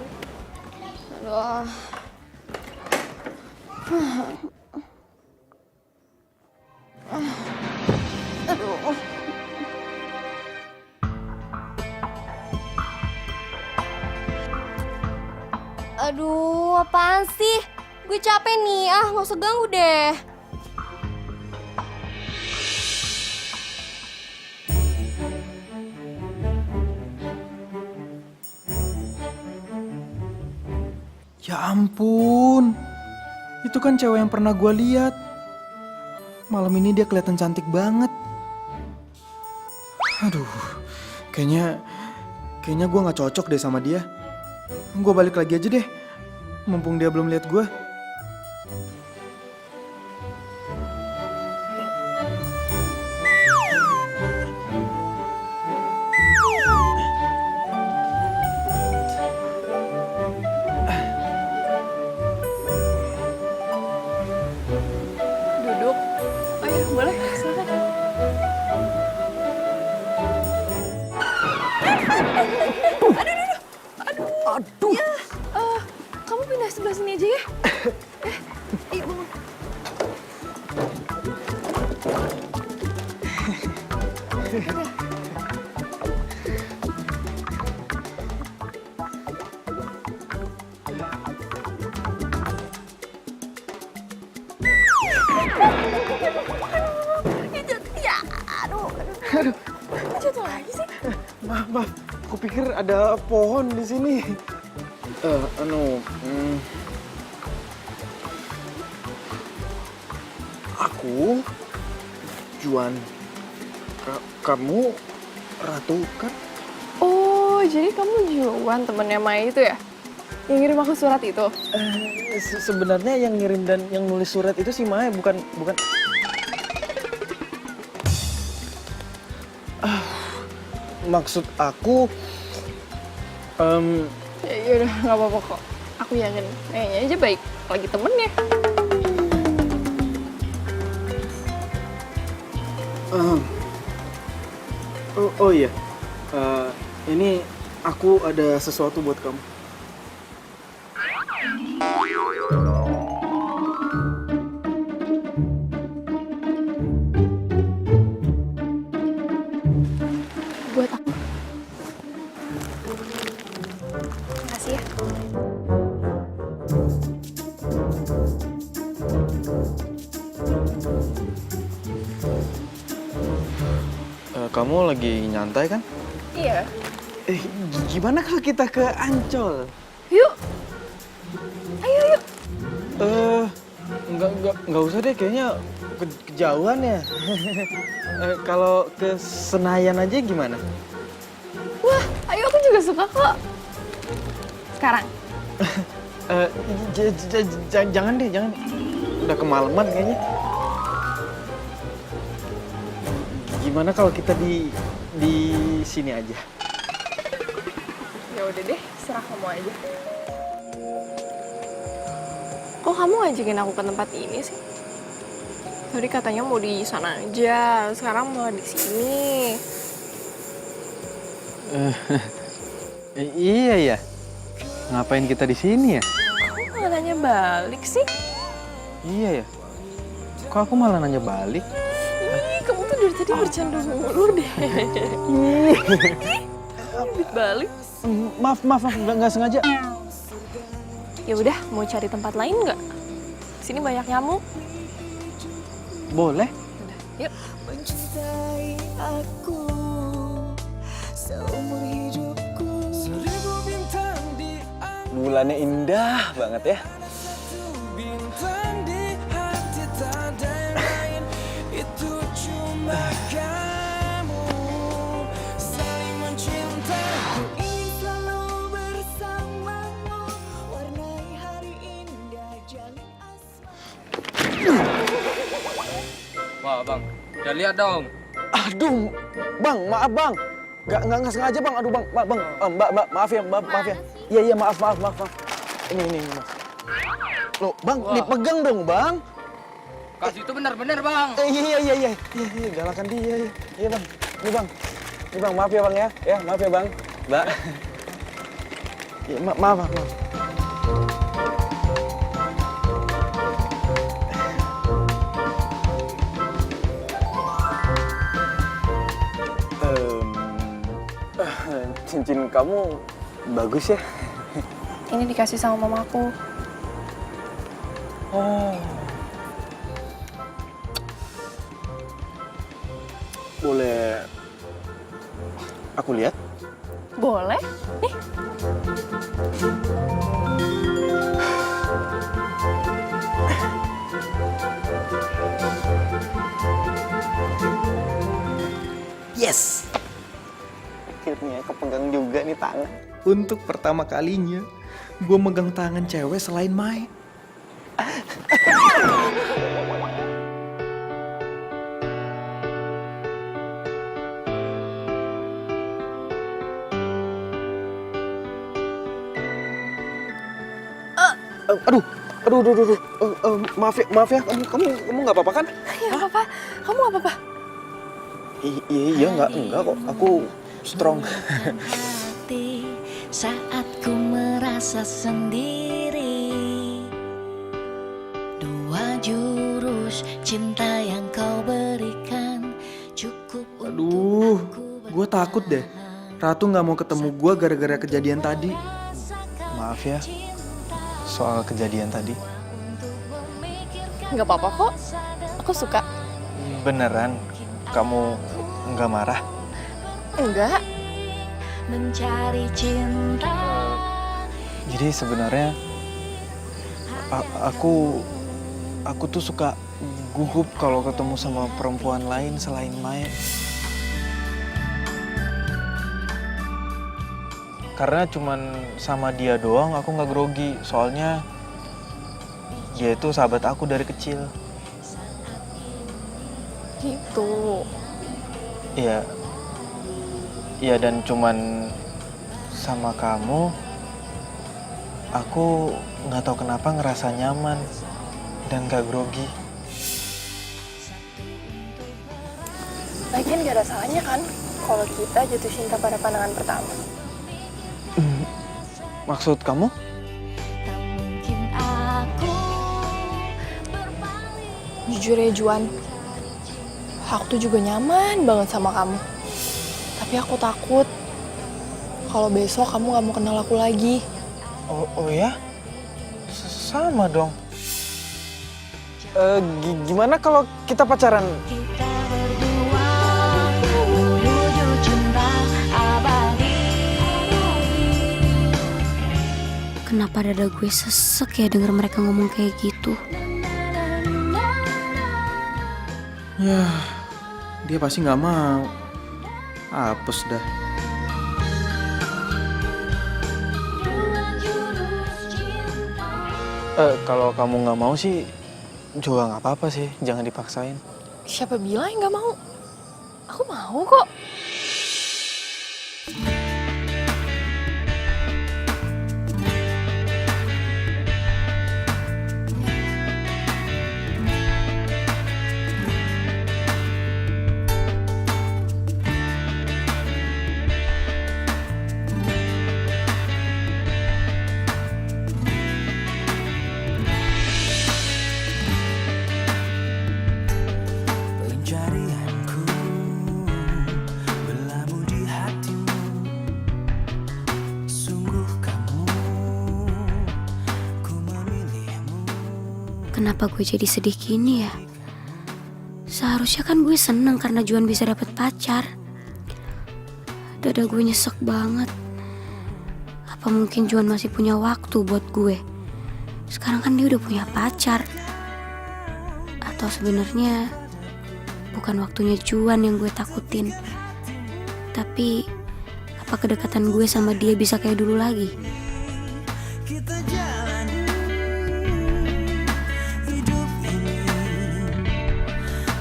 Aduh. Aduh, apaan sih? Gue capek nih, nggak usah ganggu deh. Ya ampun, itu kan cewek yang pernah gue lihat. Malam ini dia kelihatan cantik banget. Aduh, kayaknya gue nggak cocok deh sama dia. Gue balik lagi aja deh. mumpung dia belum lihat gue. Duduk. Ayo, boleh. Silakan. Aduh. Ya, kamu pindah sebelah sini aja ya. Ayo bangun. Ya, aduh. Jatuh lagi sih. Maaf, aku pikir ada pohon di sini. Aku Juan. Kamu Ratu kan? Oh, jadi kamu Juan temennya Maya itu ya? Yang ngirim aku surat itu? Sebenarnya yang ngirim dan yang nulis surat itu si Maya, bukan. Maksud aku, Ya udah nggak apa-apa kok. Aku yakin kayaknya aja baik lagi temennya. oh iya, ini aku ada sesuatu buat kamu. Buat aku. Makasih ya. Kamu lagi nyantai kan? Iya. Gimana kalau kita ke Ancol? Yuk. Ayo yuk. Nggak usah deh, kayaknya kejauhan ya. Kalau ke Senayan aja gimana? Wah, ayo aku juga suka kok. Sekarang. Jangan deh. Udah kemalaman kayaknya. Gimana kalau kita di sini aja? Ya udah deh, serah kamu aja. Kok kamu ngajakin aku ke tempat ini sih? Tadi katanya mau di sana aja, sekarang malah di sini. Iya ya. Ngapain kita di sini ya? Kok nggak nanya balik sih? Iya ya. Kok aku malah nanya balik? Ih, kamu tuh dari tadi bercanda mulu deh. Balik. Maaf, nggak sengaja. Ya udah, mau cari tempat lain nggak? Sini banyak nyamuk. Boleh. Yuk. Mencintai aku seumur hidupku. Seribu bintang di Bulannya indah banget ya. bintang di hati tak ada yang lain. Itu cuma kamu. Saling mencinta. Ku ingin selalu bersamamu. Warnai hari indah jalin asmara. Wah bang, udah lihat dong. Aduh, bang, maaf bang. Nggak sengaja bang. Aduh bang, mbak, maaf ya, maaf ya. Iya, maaf. Ini mas. Loh, bang, dipegang dong bang. Kasih itu benar-benar bang. Iya, galakan dia. Iya bang, ini bang, maaf ya bang ya. Ya, maaf ya bang. Mbak. Ya, maaf. Cincin kamu bagus ya. Ini dikasih sama mamaku. Oh. Boleh aku lihat? Boleh? Nih. Akhirnya kepegang juga nih tangan. Untuk pertama kalinya, gue megang tangan cewek selain Mai. Aduh. Maaf ya, kamu nggak apa-apa kan? Ya nggak apa-apa. Kamu nggak apa-apa? Iya nggak kok, aku strong. Saat ku merasa sendiri, dua jurus cinta yang kau berikan cukup. Aduh, gue takut deh. Ratu nggak mau ketemu gue gara-gara kejadian tadi. Maaf ya, soal kejadian tadi. Nggak apa-apa kok. Aku suka. Beneran, kamu nggak marah? Enggak. Mencari cinta. Jadi sebenarnya aku tuh suka gugup kalau ketemu sama perempuan lain selain Mai. Karena cuman sama dia doang aku nggak grogi. Soalnya dia itu sahabat aku dari kecil. Gitu. Iya. Iya, dan cuman sama kamu aku nggak tahu kenapa ngerasa nyaman dan gak grogi. Lagian gak ada salahnya kan kalau kita jatuh cinta pada pandangan pertama. Maksud kamu? Jujur ya Juan, aku tuh juga nyaman banget sama kamu. Tapi aku takut kalau besok kamu gak mau kenal aku lagi. Oh ya? Sama dong. Gimana kalau kita pacaran? Kita berdua menuju cinta abadi. Kenapa dada gue sesek ya denger mereka ngomong kayak gitu? Ya, dia pasti nggak mau. Apes dah. Kalau kamu nggak mau sih juga nggak apa-apa sih, jangan dipaksain. Siapa bilang yang gak mau? Aku mau kok. Pencarianku berlabuh di hatimu. Sungguh kamu, ku memilihmu. Kenapa gue jadi sedih gini ya? Seharusnya kan gue seneng karena Juan bisa dapet pacar. Dada gue nyesek banget. Apa mungkin Juan masih punya waktu buat gue? Sekarang kan dia udah punya pacar. Atau sebenarnya bukan waktunya Juan yang gue takutin. Tapi apa kedekatan gue sama dia bisa kayak dulu lagi? Kita jalani hidup ini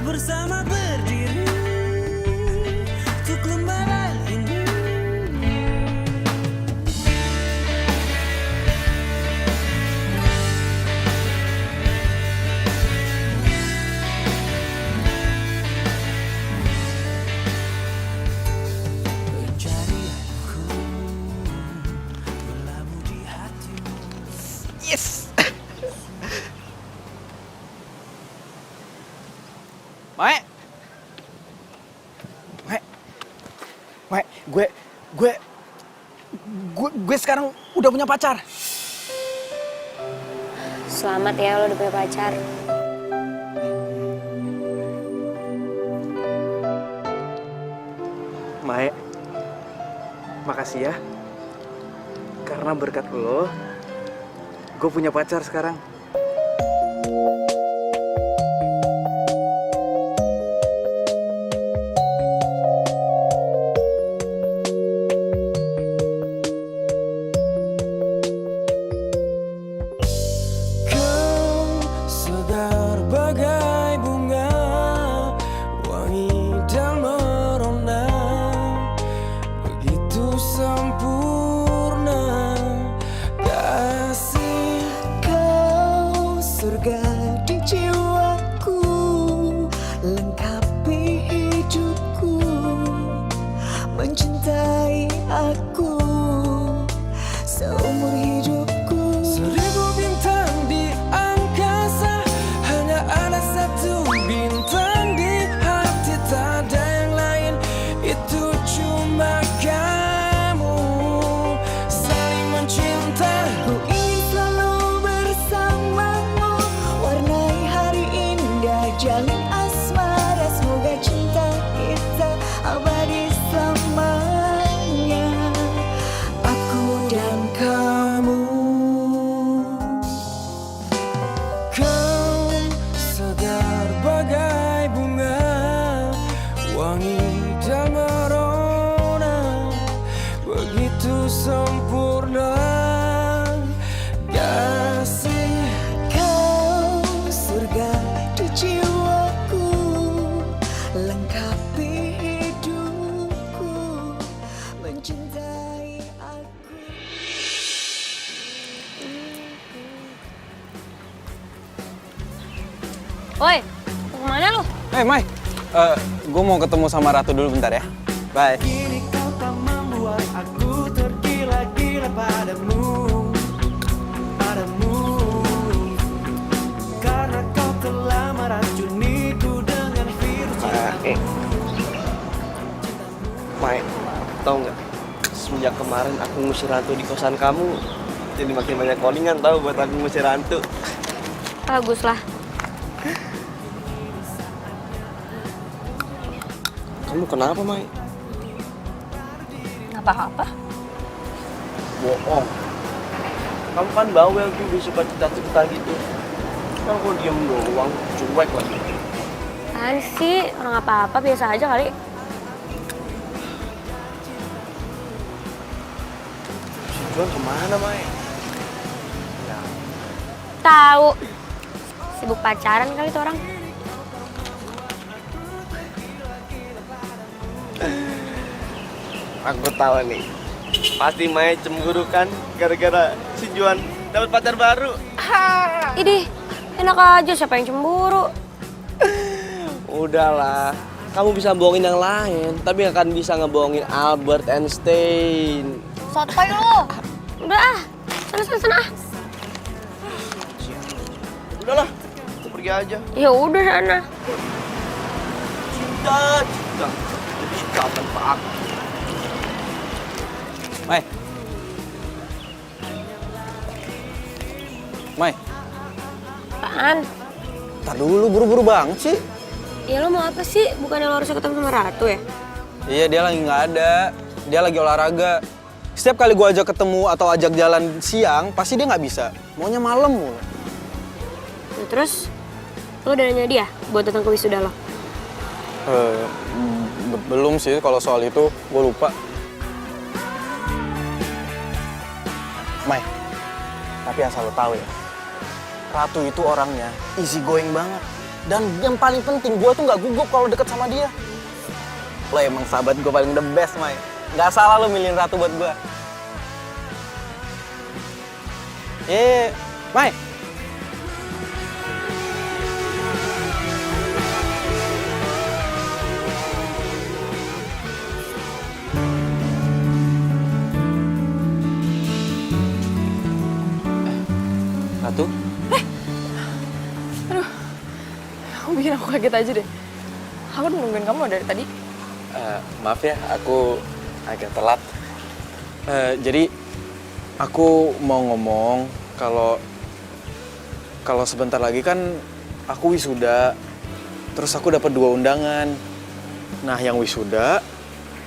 bersama berdiri untuk lembaran ini. Pencarianku berlabuh di hatimu. Yes. Mae. Gue sekarang udah punya pacar. Selamat ya lo udah punya pacar. Mae, makasih ya. Karena berkat lo, gue punya pacar sekarang. jalin asmara, semoga cinta kita abadi selamanya. Aku dan kamu. Kau segar bagai bunga wangi dan merona, begitu sempurna kasih. Kau surga di jiwaku, lengkapi hidupku, mencintai aku. Woi, mau kemana lu? Mai, gue mau ketemu sama Ratu dulu bentar ya. Bye. Kini kau tak membuat aku tergila-gila padamu, padamu. Karena kau telah meracuniku dengan virus cintamu. Mai, tau nggak? Semenjak kemarin aku ngusir hantu di kosan kamu, jadi makin banyak callingan tahu buat aku ngusir hantu. Bagus lah. Kamu kenapa, Mai? Nggak apa-apa. Bohong. Kamu kan bawel juga suka cerita-cerita gitu. Kan kok diem doang, cuek lagi. Apaan sih? Orang apa-apa, biasa aja kali. Si Juan kemana, Mai? Tahu. Sibuk pacaran kali tuh orang. Aku tahu nih. Pasti Mai cemburu kan gara-gara si Juan dapat pacar baru. Idih, enak aja siapa yang cemburu. Udahlah, kamu bisa bohongin yang lain, tapi nggak akan bisa ngebohongin Albert Einstein. Sotoy lu. Udah ah, sana ah. Udahlah, aku pergi aja. Ya udah sana. Cinta. Jadi ikatan Pak. Mai. Mai, Apaan? tar dulu buru-buru banget sih. Ya lo mau apa sih? Bukannya lo harusnya ketemu sama Ratu ya? Iya, dia lagi nggak ada. Dia lagi olahraga. Setiap kali gua ajak ketemu atau ajak jalan siang, pasti dia nggak bisa. Maunya malam mulu. Nah, terus lo udah nanya dia buat datang ke wisuda lo? Belum sih, kalau soal itu gue lupa. Mai, tapi asal lo tahu ya, Ratu itu orangnya easy going banget. Dan yang paling penting, gue tuh nggak gugup kalau deket sama dia. Lo emang sahabat gue paling the best, Mai. Nggak salah lo milihin Ratu buat gue. Mai. Ratu? Kamu bikin aku kaget aja deh. Aku udah nungguin kamu dari tadi. Maaf ya, aku agak telat. Jadi aku mau ngomong kalau sebentar lagi kan aku wisuda, terus aku dapat 2 undangan. Nah, yang wisuda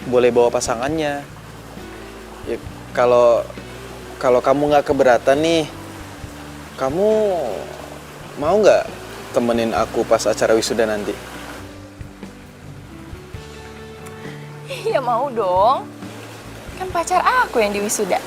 boleh bawa pasangannya. Ya, kalau kamu nggak keberatan nih, kamu mau nggak temenin aku pas acara wisuda nanti? Iya mau dong. Kan pacar aku yang di wisuda.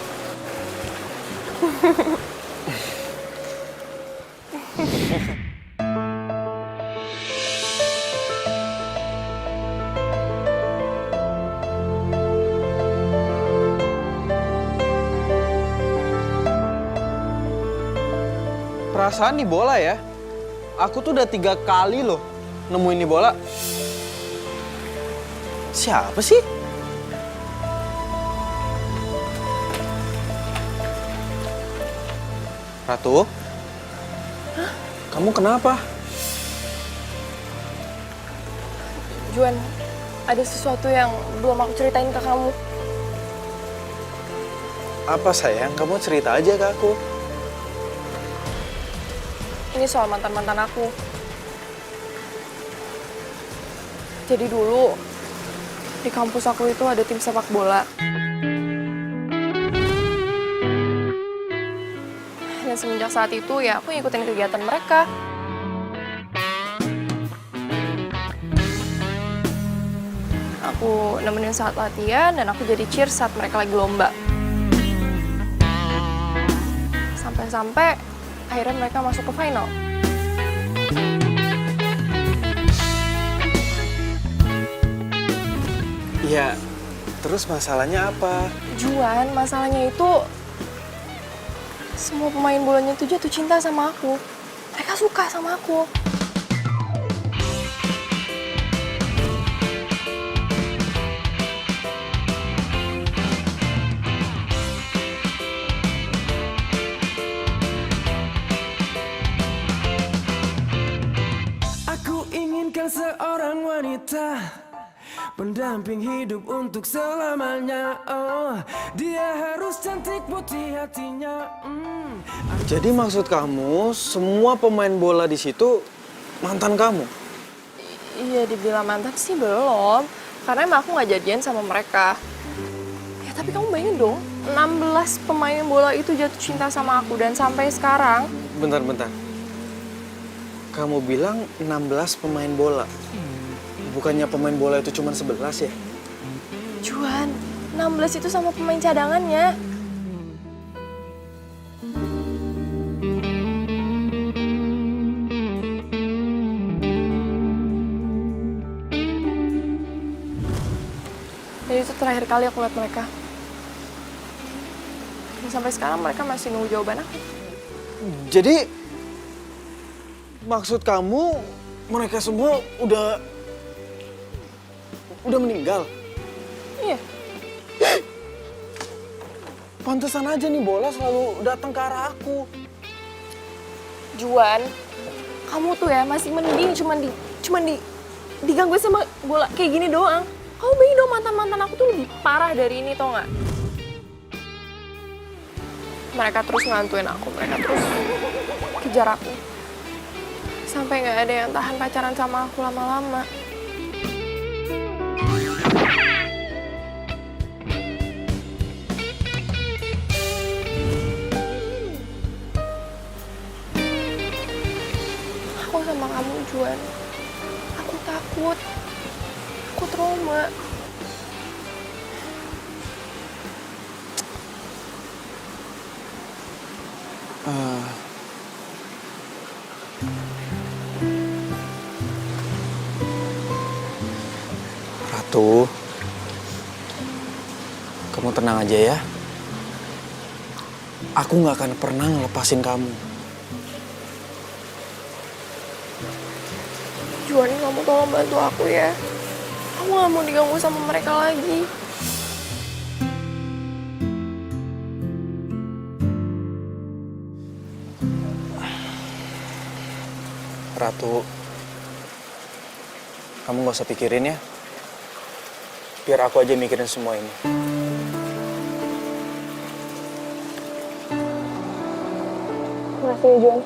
Perasaan nih bola ya. Aku tuh udah 3 kali loh nemuin nih bola. Siapa sih? Ratu? Hah? Kamu kenapa? Juan, ada sesuatu yang belum aku ceritain ke kamu. Apa sayang? Kamu cerita aja ke aku. Ini soal mantan-mantan aku. Jadi dulu di kampus aku itu ada tim sepak bola. Dan semenjak saat itu ya aku ngikutin kegiatan mereka. Aku nemenin saat latihan dan aku jadi cheer saat mereka lagi lomba. Sampai-sampai akhirnya mereka masuk ke final. Iya, terus masalahnya apa? Juan, masalahnya itu semua pemain bolanya itu jatuh cinta sama aku. Mereka suka sama aku. Aku inginkan seorang wanita pendamping hidup untuk selamanya. Oh, dia harus cantik putih hatinya. Jadi maksud kamu semua pemain bola di situ mantan kamu? Iya, dibilang mantan sih belum. Karena emang aku nggak jadian sama mereka. Ya tapi kamu bayangin dong, 16 pemain bola itu jatuh cinta sama aku. Dan sampai sekarang... Bentar. Kamu bilang 16 pemain bola. Bukannya pemain bola itu cuma 11 ya? Juan, 16 itu sama pemain cadangannya. Dan itu terakhir kali aku lihat mereka. Dan sampai sekarang mereka masih nunggu jawaban aku. Jadi maksud kamu mereka semua udah meninggal? Iya. Pantesan aja nih bola selalu datang ke arah aku. Juan, kamu tuh ya masih mending cuman diganggu sama bola kayak gini doang. Kamu bayangin dong mantan-mantan aku tuh lebih parah dari ini, tau nggak? Mereka terus ngantuin aku, mereka terus kejar aku. Sampai nggak ada yang tahan pacaran sama aku lama-lama. Aku sama kamu, Juan. Aku takut. Aku trauma. Ratu, kamu tenang aja ya. Aku nggak akan pernah ngelepasin kamu. Juan, kamu tolong bantu aku ya. Aku gak mau diganggu sama mereka lagi. Ratu, kamu nggak usah pikirin ya. Biar aku aja mikirin semua ini. Makasih ya, Juan.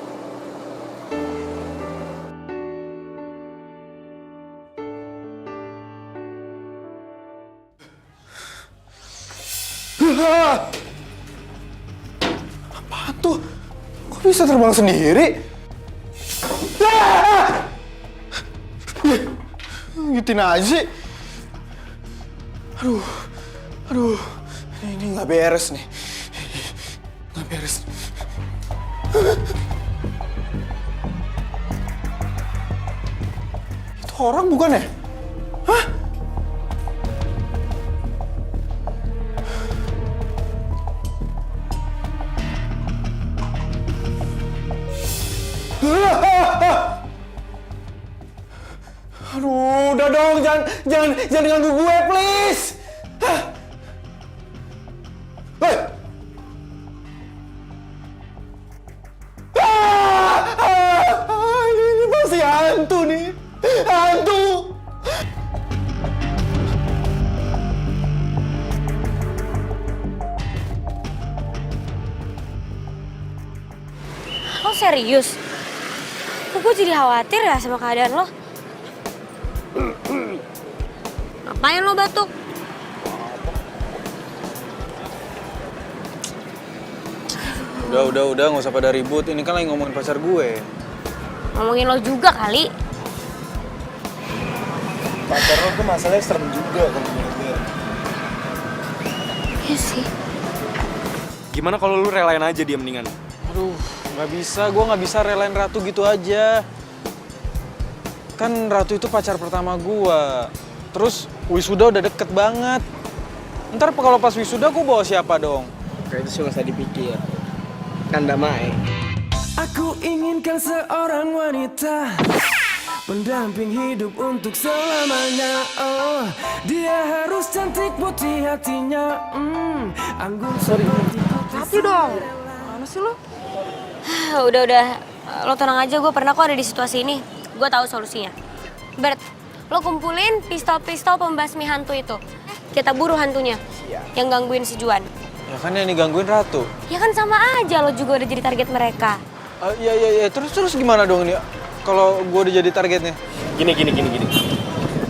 Apaan tuh? Kok bisa terbang sendiri? Gituin aja sih. Aduh, ini nggak beres nih. Nggak beres. Itu orang bukan ya? Hah? Aduh, udah dong, jangan ganggu gue, please. Hah? Hei! Ini pasti hantu nih, hantu. Lo serius? Kok gue jadi khawatir ya sama keadaan lo? Ngapain lo batuk? Udah, nggak usah pada ribut. Ini kan lagi ngomongin pacar gue. Ngomongin lo juga kali. Pacar lo tuh masalahnya serem juga kalau menurut gue. Iya sih. Gimana kalau lu relain aja dia mendingan? Aduh, nggak bisa. Gue nggak bisa relain Ratu gitu aja. Kan Ratu itu pacar pertama gue. Terus wisuda udah deket banget. Ntar kalau pas wisuda gue bawa siapa dong? Kayak itu sih nggak usah dipikir. Kan damai. Aku inginkan seorang wanita pendamping hidup untuk selamanya. Oh, dia harus cantik putih hatinya. Anggun sorry. Hati dong. Mana sih lo? Udah. Lo tenang aja, gue pernah kok ada di situasi ini. Gue tahu solusinya. Bert, lo kumpulin pistol-pistol pembasmi hantu itu. Kita buru hantunya. Yang gangguin si Juan. Ya kan yang digangguin Ratu. Ya kan sama aja, lo juga udah jadi target mereka. Iya. Terus gimana dong nih? Kalau gue udah jadi targetnya? Gini.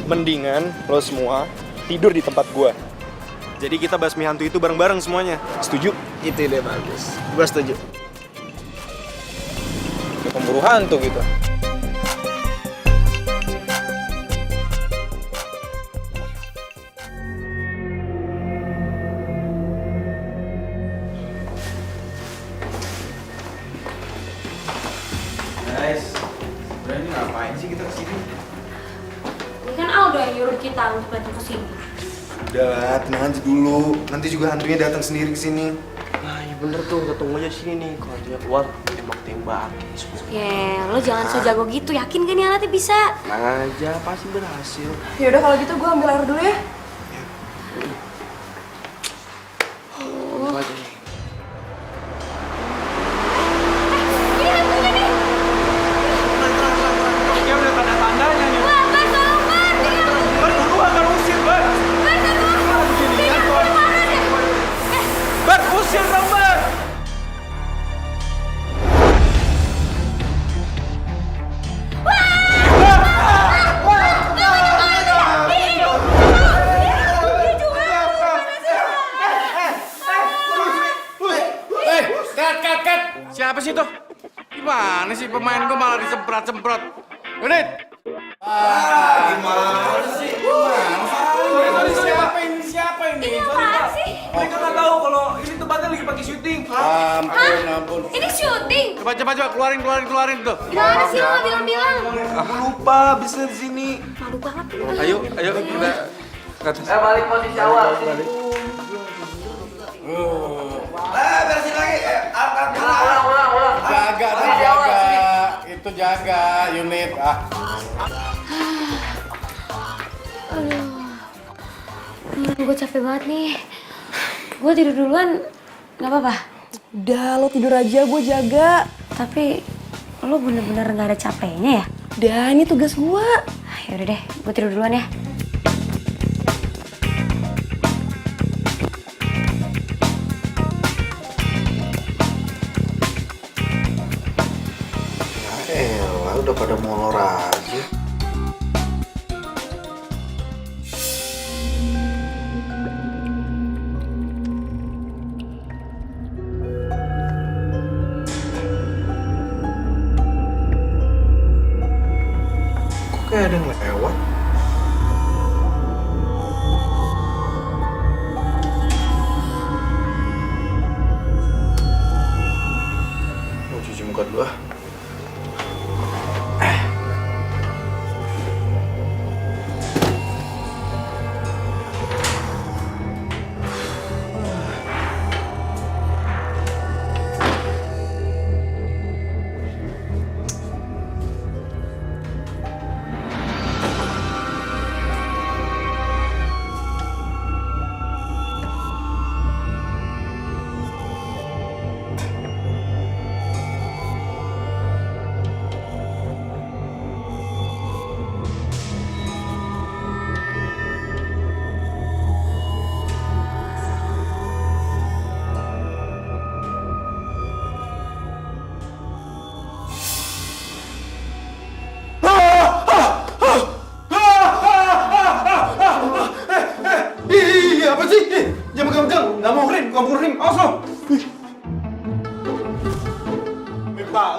Mendingan lo semua tidur di tempat gua. Jadi kita basmi hantu itu bareng-bareng semuanya. Setuju? Itu ide bagus. Gue setuju. Kayak pemburu hantu gitu. Guys, sebenarnya ini ngapain sih kita kesini? Ini kan Aldo yang nyuruh kita untuk datang ke sini. Udah lah, tenang aja dulu. Nanti juga hantunya datang sendiri ke sini. Nah, iya bener tuh. Kita tunggu aja sini nih. Kalau dia keluar, tembak-tembak. Lo jangan so jago gitu. Yakin kan nih alatnya bisa? Tenang aja, pasti berhasil. Yaudah kalau gitu gue ambil air dulu ya. Tunggu aja nih. Cut. Siapa sih itu? Gimana sih pemain gue malah disemprot-semprot? Unit! Gimana sih? Siapa ini? Ini apaan sih? Mereka nggak tahu kalau ini tempatnya lagi pakai syuting. Ampun. Ini syuting? Coba, keluarin tuh. Gimana sih lo bilang-bilang? Aku lupa, bisa di sini. Malu banget. Ayo kita ke atas. Balik posisi awal. Beresin lagi. Jaga. Itu jaga unit. Gue capek banget nih. Gue tidur duluan, nggak apa-apa. Udah lo tidur aja, gue jaga. Tapi lo bener-bener nggak ada capeknya ya? Udah, ini tugas gue. Yaudah deh, gue tidur duluan ya. Udah pada molor aja. Kok kayak ada yang lewat? Mau cuci muka dulu ah.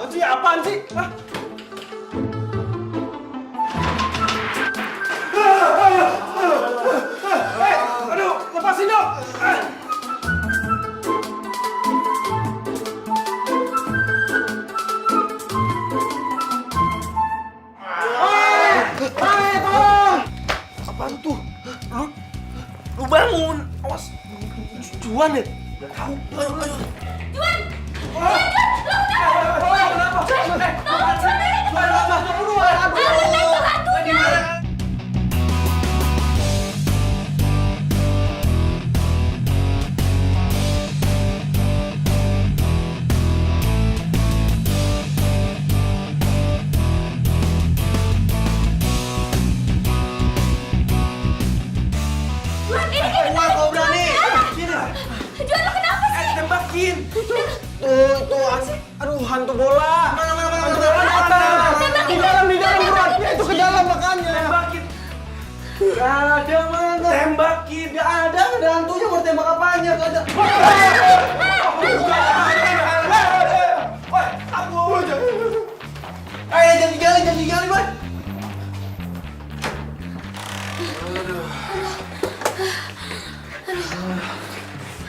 banget sih, apaan sih? Aduh, lepasin dong! Apaan tuh? Lu bangun. Awas. Juan ya? Gak tahu. Ayo. Juan, lo kenapa sih? Tembakin. Itu aduh hantu bola. Mana hantu bola di atas. Di dalam buruan. Itu ke dalam makanya. Tembakin. Gak ada mana. Tembakin. Gak ada hantunya, mau tembak apanya? Gak ada. Ayo jangan digali, Bang.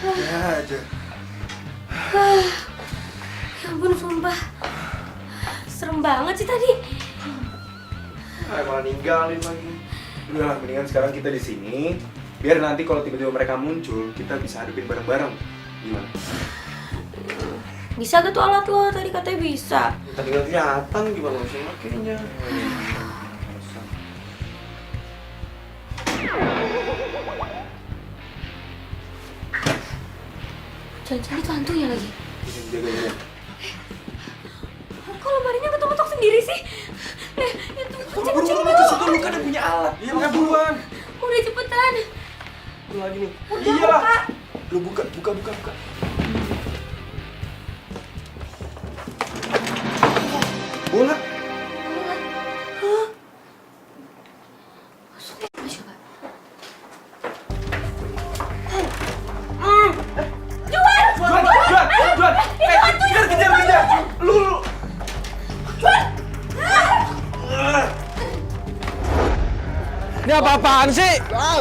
Ya aja. Ya ampun, sumpah. Serem banget sih tadi. Malah ninggalin lagi. Udah lah, mendingan sekarang kita di sini. Biar nanti kalau tiba-tiba mereka muncul, kita bisa hadapin bareng-bareng. Gimana? Bisa gak tuh alat lo? Tadi katanya bisa. Tadi nggak kelihatan gimana sih makanya. Jangan-jangan itu hantunya lagi. Jaga-jaga. Kok lemarinya ketok-ketok sendiri sih? Itu kucing-kucing Buru-buru ke situ, lu kan udah punya alat. Iya, makanya buruan. Udah cepetan. Lu lagi nih. Udah Iyalah. buka. Lu buka. Bola. Juan. Kejar. Lu. Ini apa-apaan sih?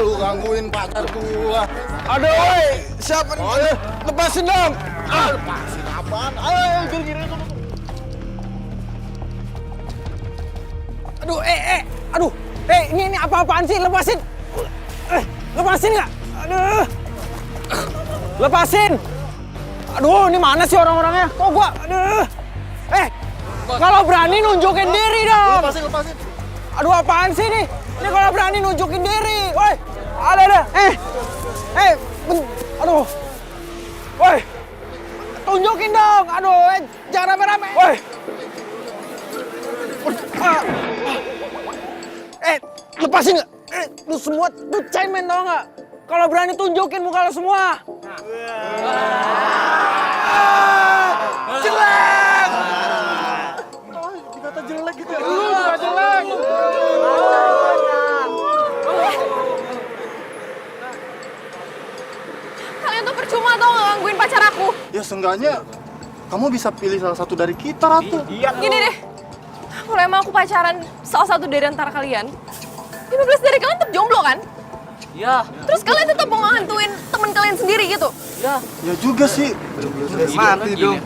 Lu gangguin pacar gua. Aduh, woi, siapa nih? Lepasin dong. Lepasin apaan? Ayo, gini. Aduh, ini apa-apaan sih? Lepasin. Lepasin nggak? Aduh. Lepasin. Aduh, ini mana sih orang-orangnya? Kok gua? Aduh. Kalau berani nunjukin diri dong. Lepasin. Aduh, apaan sih nih? Ini kalau berani nunjukin diri. Woi, ada. Aduh. Woi. Tunjukin dong. Aduh, jangan rame-rame. Woi. Lepasin nggak? Lu semua tuh cemen tau nggak? Kalau berani tunjukin muka lu semua. Jelek! Dikata jelek gitu ya. Lu juga jelek. Kalian tuh percuma tau nggak gangguin pacar aku. Ya seenggaknya kamu bisa pilih salah satu dari kita, Ratu. Gini deh, kalau emang aku pacaran salah satu dari antara kalian, 15 dari kalian tetap jomblo kan? Iya. Terus kalian tetap mau ngehantuin temen kalian sendiri gitu? Ya juga sih. Mati dong.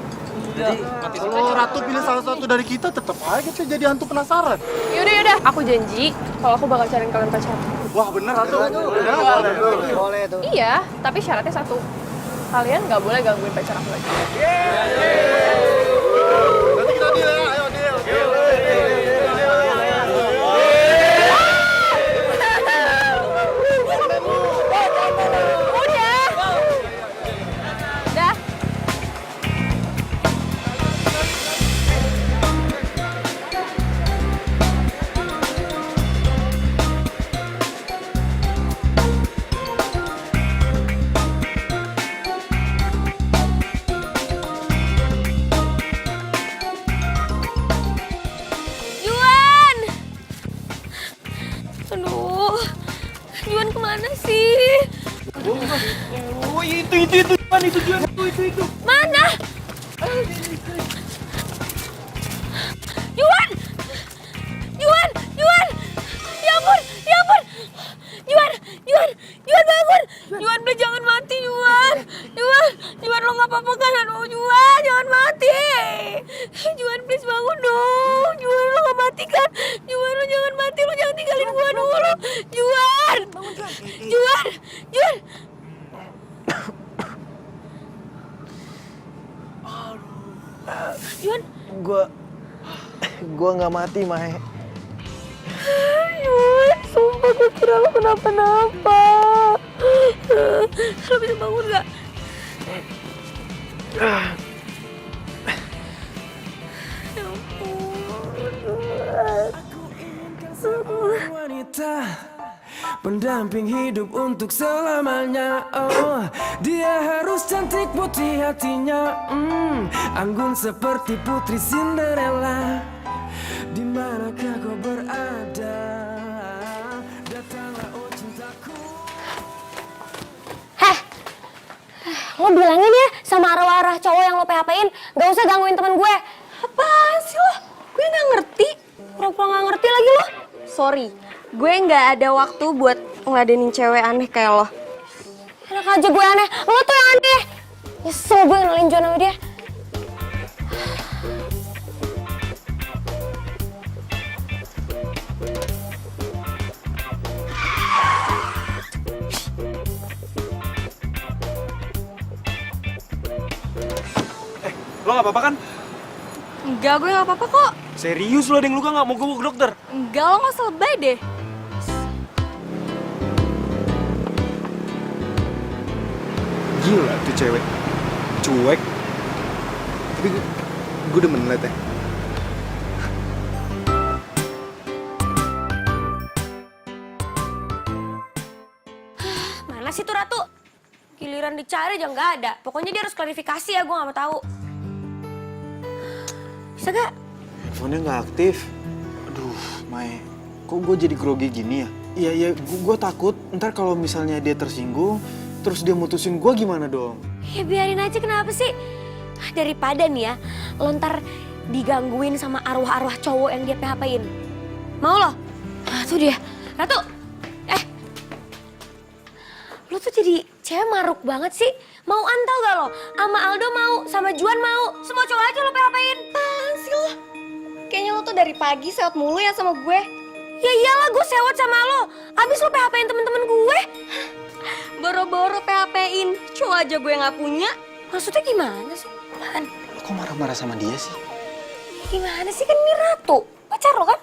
Kalau Ratu pilih salah satu dari kita, tetap aja kita jadi hantu penasaran. Yaudah, aku janji kalau aku bakal cariin kalian pacar. Wah bener Ratu. Boleh tuh. Iya, tapi syaratnya satu. Kalian nggak boleh gangguin pacar aku lagi. Nanti kita deal ya, ayo deal. Udah. Juan! Aduh, Juan kemana sih? Oh, itu Juan. Mana? Gue nggak mati, Mae. Sumpah gue kira lo kenapa-napa. Lo bisa bangun gak? Wanita pendamping hidup untuk selamanya. Oh, dia harus cantik putih hatinya, anggun seperti putri Cinderella. Di manakah kau berada? Datanglah oh cintaku. Lo bilangin ya sama arwah-arwah cowok yang lo PHP-in, gak usah gangguin teman gue. Apaan sih lo? Gue nggak ngerti. Pura-pura gak ngerti lagi lo. Sorry, gue nggak ada waktu buat ngeladenin cewek aneh kayak lo. Enak aja gue aneh, lo tuh yang aneh. Nyesel gue kenalin John sama dia. Lo nggak apa-apa kan? Enggak, gue nggak apa-apa kok. Serius lo ada yang luka nggak? Mau gue ke dokter? Enggak, lo nggak usah lebay deh. Gila tuh cewek. Cuek. Tapi gue demen liatnya. Mana sih tuh Ratu? Giliran dicari aja nggak ada. Pokoknya dia harus klarifikasi ya, gue nggak mau tahu. Bisa gak? Handphonenya nggak aktif. Aduh, Mae, kok gue jadi grogi gini ya? Iya, gue takut ntar kalau misalnya dia tersinggung, terus dia mutusin gue gimana dong? Ya biarin aja, kenapa sih? Daripada nih ya, lo ntar digangguin sama arwah-arwah cowok yang dia PHP-in. Mau lo? Nah, tuh dia. Ratu! Lo tuh jadi cewek maruk banget sih. Mau antau gak lo? Sama Aldo mau, sama Juan mau. Semua cowok aja lo PHP-in. Apaan sih lo? Kayaknya lo tuh dari pagi sewot mulu ya sama gue. Ya iyalah gue sewot sama lo. Abis lo PHP-in temen-temen gue. Boro-boro PHP-in, cowok aja gue nggak punya. Maksudnya gimana sih? Apaan? Lo kok marah-marah sama dia sih? Gimana sih, kan ini Ratu, pacar lo kan?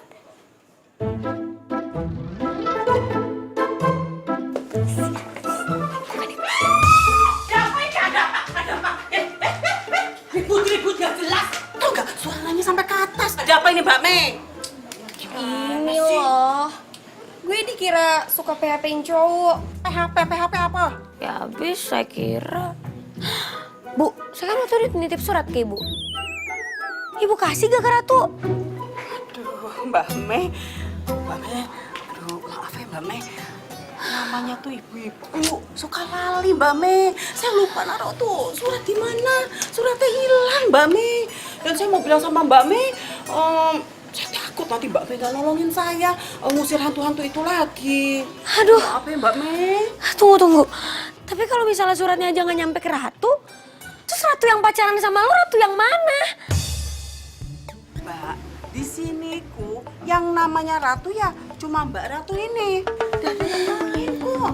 Ribut gak jelas. Tau gak suaranya sampai ke atas. Ada apa ini Mbak Mei? Ini loh. Gue dikira suka PHP-in cowok. PHP apa? Ya abis saya kira. Bu, saya kan waktu itu nitip surat ke ibu. Ibu kasih gak ke Ratu? Aduh Mbak Mei. Aduh maaf ya Mbak Mei. Namanya tuh ibu-ibu suka lali Mbak Mei. Saya lupa naruh tuh surat di mana. Suratnya hilang Mbak Mei. Dan saya mau bilang sama Mbak Mei, saya takut nanti Mbak Mei gak nolongin saya ngusir hantu-hantu itu lagi. Aduh. Maaf ya Mbak Mei. Tunggu. Tapi kalau misalnya suratnya aja gak nyampe ke Ratu, terus Ratu yang pacaran sama lo, Ratu yang mana? Mbak, di sini ku yang namanya Ratu ya cuma Mbak Ratu ini. Dan ada yang lain kok.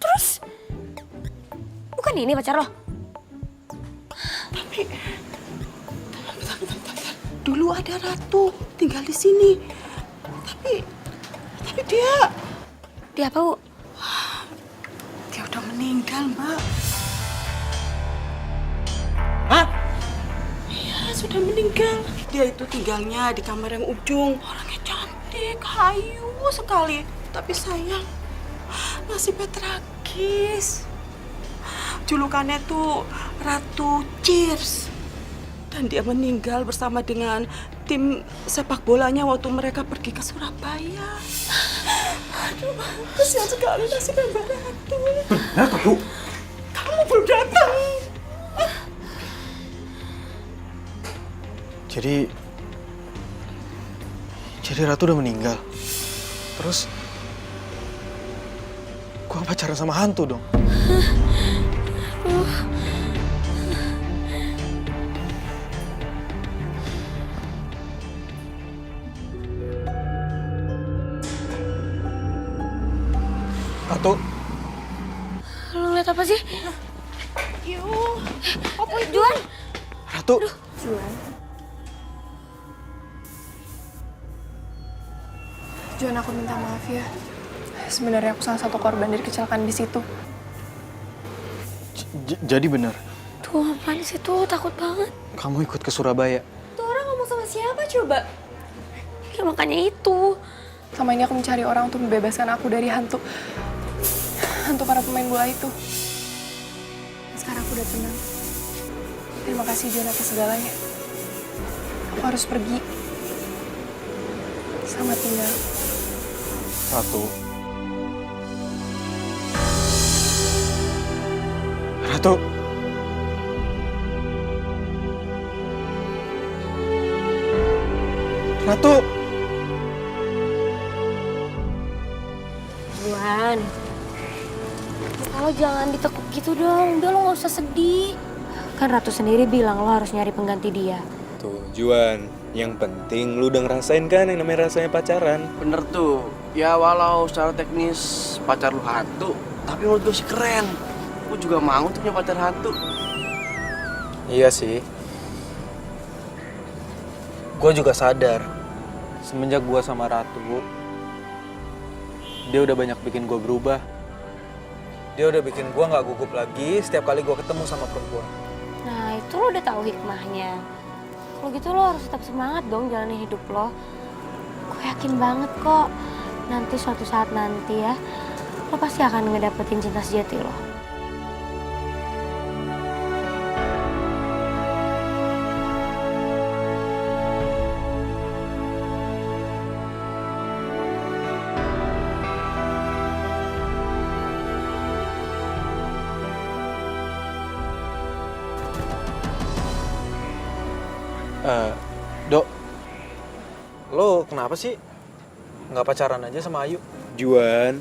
Terus, bukan ini pacar lo? Tapi, bentar. Dulu ada Ratu tinggal di sini. Tapi dia apa, Bu? Dia udah meninggal, Mbak. Hah? Iya, sudah meninggal. Dia itu tinggalnya di kamar yang ujung. Orangnya cantik, hayu sekali. Tapi sayang, nasibnya tragis. Julukannya tuh Ratu Cheers. Dan dia meninggal bersama dengan tim sepak bolanya waktu mereka pergi ke Surabaya. Aduh, kasihan sekali nasibnya Mbak Ratu. Benar tuh, Bu? Kamu belum datang. Jadi Ratu udah meninggal. Terus gua pacaran sama hantu dong. Ratu. Lo ngeliat apa sih? Yuh, Apa Juan? Ratu. Juan. Juan, aku minta maaf ya. Sebenarnya aku salah satu korban dari kecelakaan di situ. Jadi bener, Tuh apaan sih tuh, takut banget. kamu ikut ke Surabaya? Tuh orang ngomong sama siapa coba? Ya makanya itu. Selama ini aku mencari orang untuk membebaskan aku dari hantu para pemain bola itu. Sekarang aku udah tenang. Terima kasih Juan atas segalanya. Aku harus pergi. Selamat tinggal. Ratu. Ratu. Ratu. Juan, kalau jangan ditekuk gitu dong. Udah lo gak usah sedih. Kan Ratu sendiri bilang lo harus nyari pengganti dia. Tuh, Juan, yang penting lu udah ngerasain kan yang namanya rasanya pacaran. Bener tuh. Ya walau secara teknis pacar lu hantu, tapi menurut gue sih keren. Gue juga mau tuh punya pacar hantu. Iya sih. Gue juga sadar, semenjak gue sama Ratu, dia udah banyak bikin gue berubah. Dia udah bikin gue gak gugup lagi setiap kali gue ketemu sama perempuan. Nah itu lo udah tahu hikmahnya. Kalau gitu lo harus tetap semangat dong jalanin hidup lo. Gue yakin banget kok, nanti suatu saat nanti ya, lo pasti akan ngedapetin cinta sejati lo. Dok, lo kenapa sih nggak pacaran aja sama Ayu? Juan,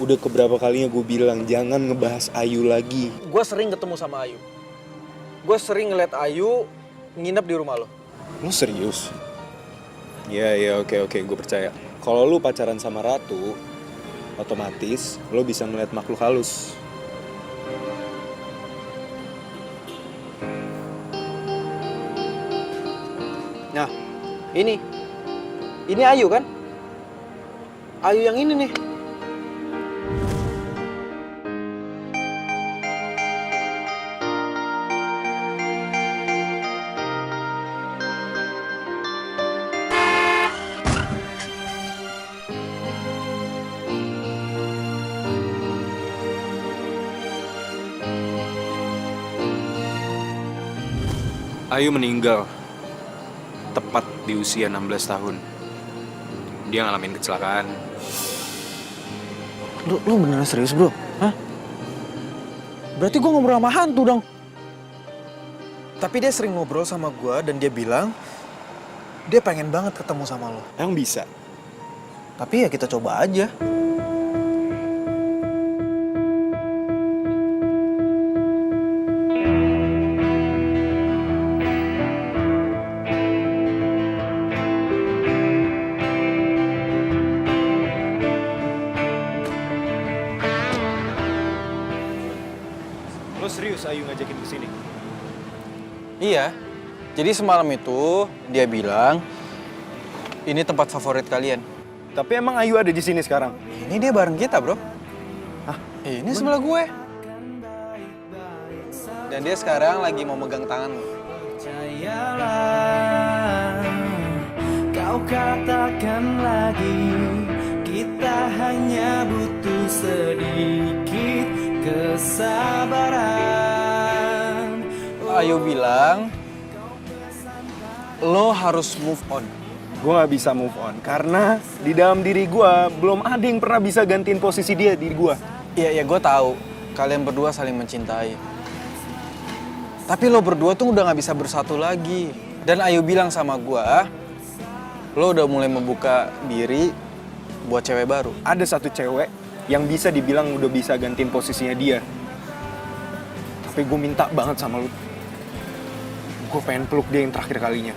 udah keberapa kalinya gue bilang jangan ngebahas Ayu lagi. Gue sering ketemu sama Ayu. Gue sering ngeliat Ayu nginep di rumah lo. Lu serius? Ya, oke, gue percaya. Kalau lu pacaran sama Ratu, otomatis lo bisa ngeliat makhluk halus. Nah, ini Ayu kan? Ayu yang ini nih. Ayu meninggal tepat di usia 16 tahun. Dia ngalamin kecelakaan. Lu beneran serius, bro? Hah? Berarti gue ngobrol sama hantu dong. Tapi dia sering ngobrol sama gue dan dia bilang dia pengen banget ketemu sama lo. Emang bisa? Tapi ya kita coba aja. Lo serius Ayu ngajakin ke sini? Iya. Jadi semalam itu dia bilang ini tempat favorit kalian. Tapi emang Ayu ada di sini sekarang? Ini dia bareng kita, bro. Hah? Ini sebelah gue. Dan dia sekarang lagi mau megang tangan lo. Percayalah, kau katakan lagi, kita hanya butuh sedikit kesabaran. Ayu bilang lo harus move on. Gue gak bisa move on karena di dalam diri gue belum ada yang pernah bisa gantiin posisi dia di gue. Iya, gue tahu kalian berdua saling mencintai. Tapi lo berdua tuh udah gak bisa bersatu lagi. Dan Ayu bilang sama gue, lo udah mulai membuka diri buat cewek baru. Ada satu cewek yang bisa dibilang udah bisa gantiin posisinya dia. Tapi gue minta banget sama lo. Gue pengen peluk dia yang terakhir kalinya.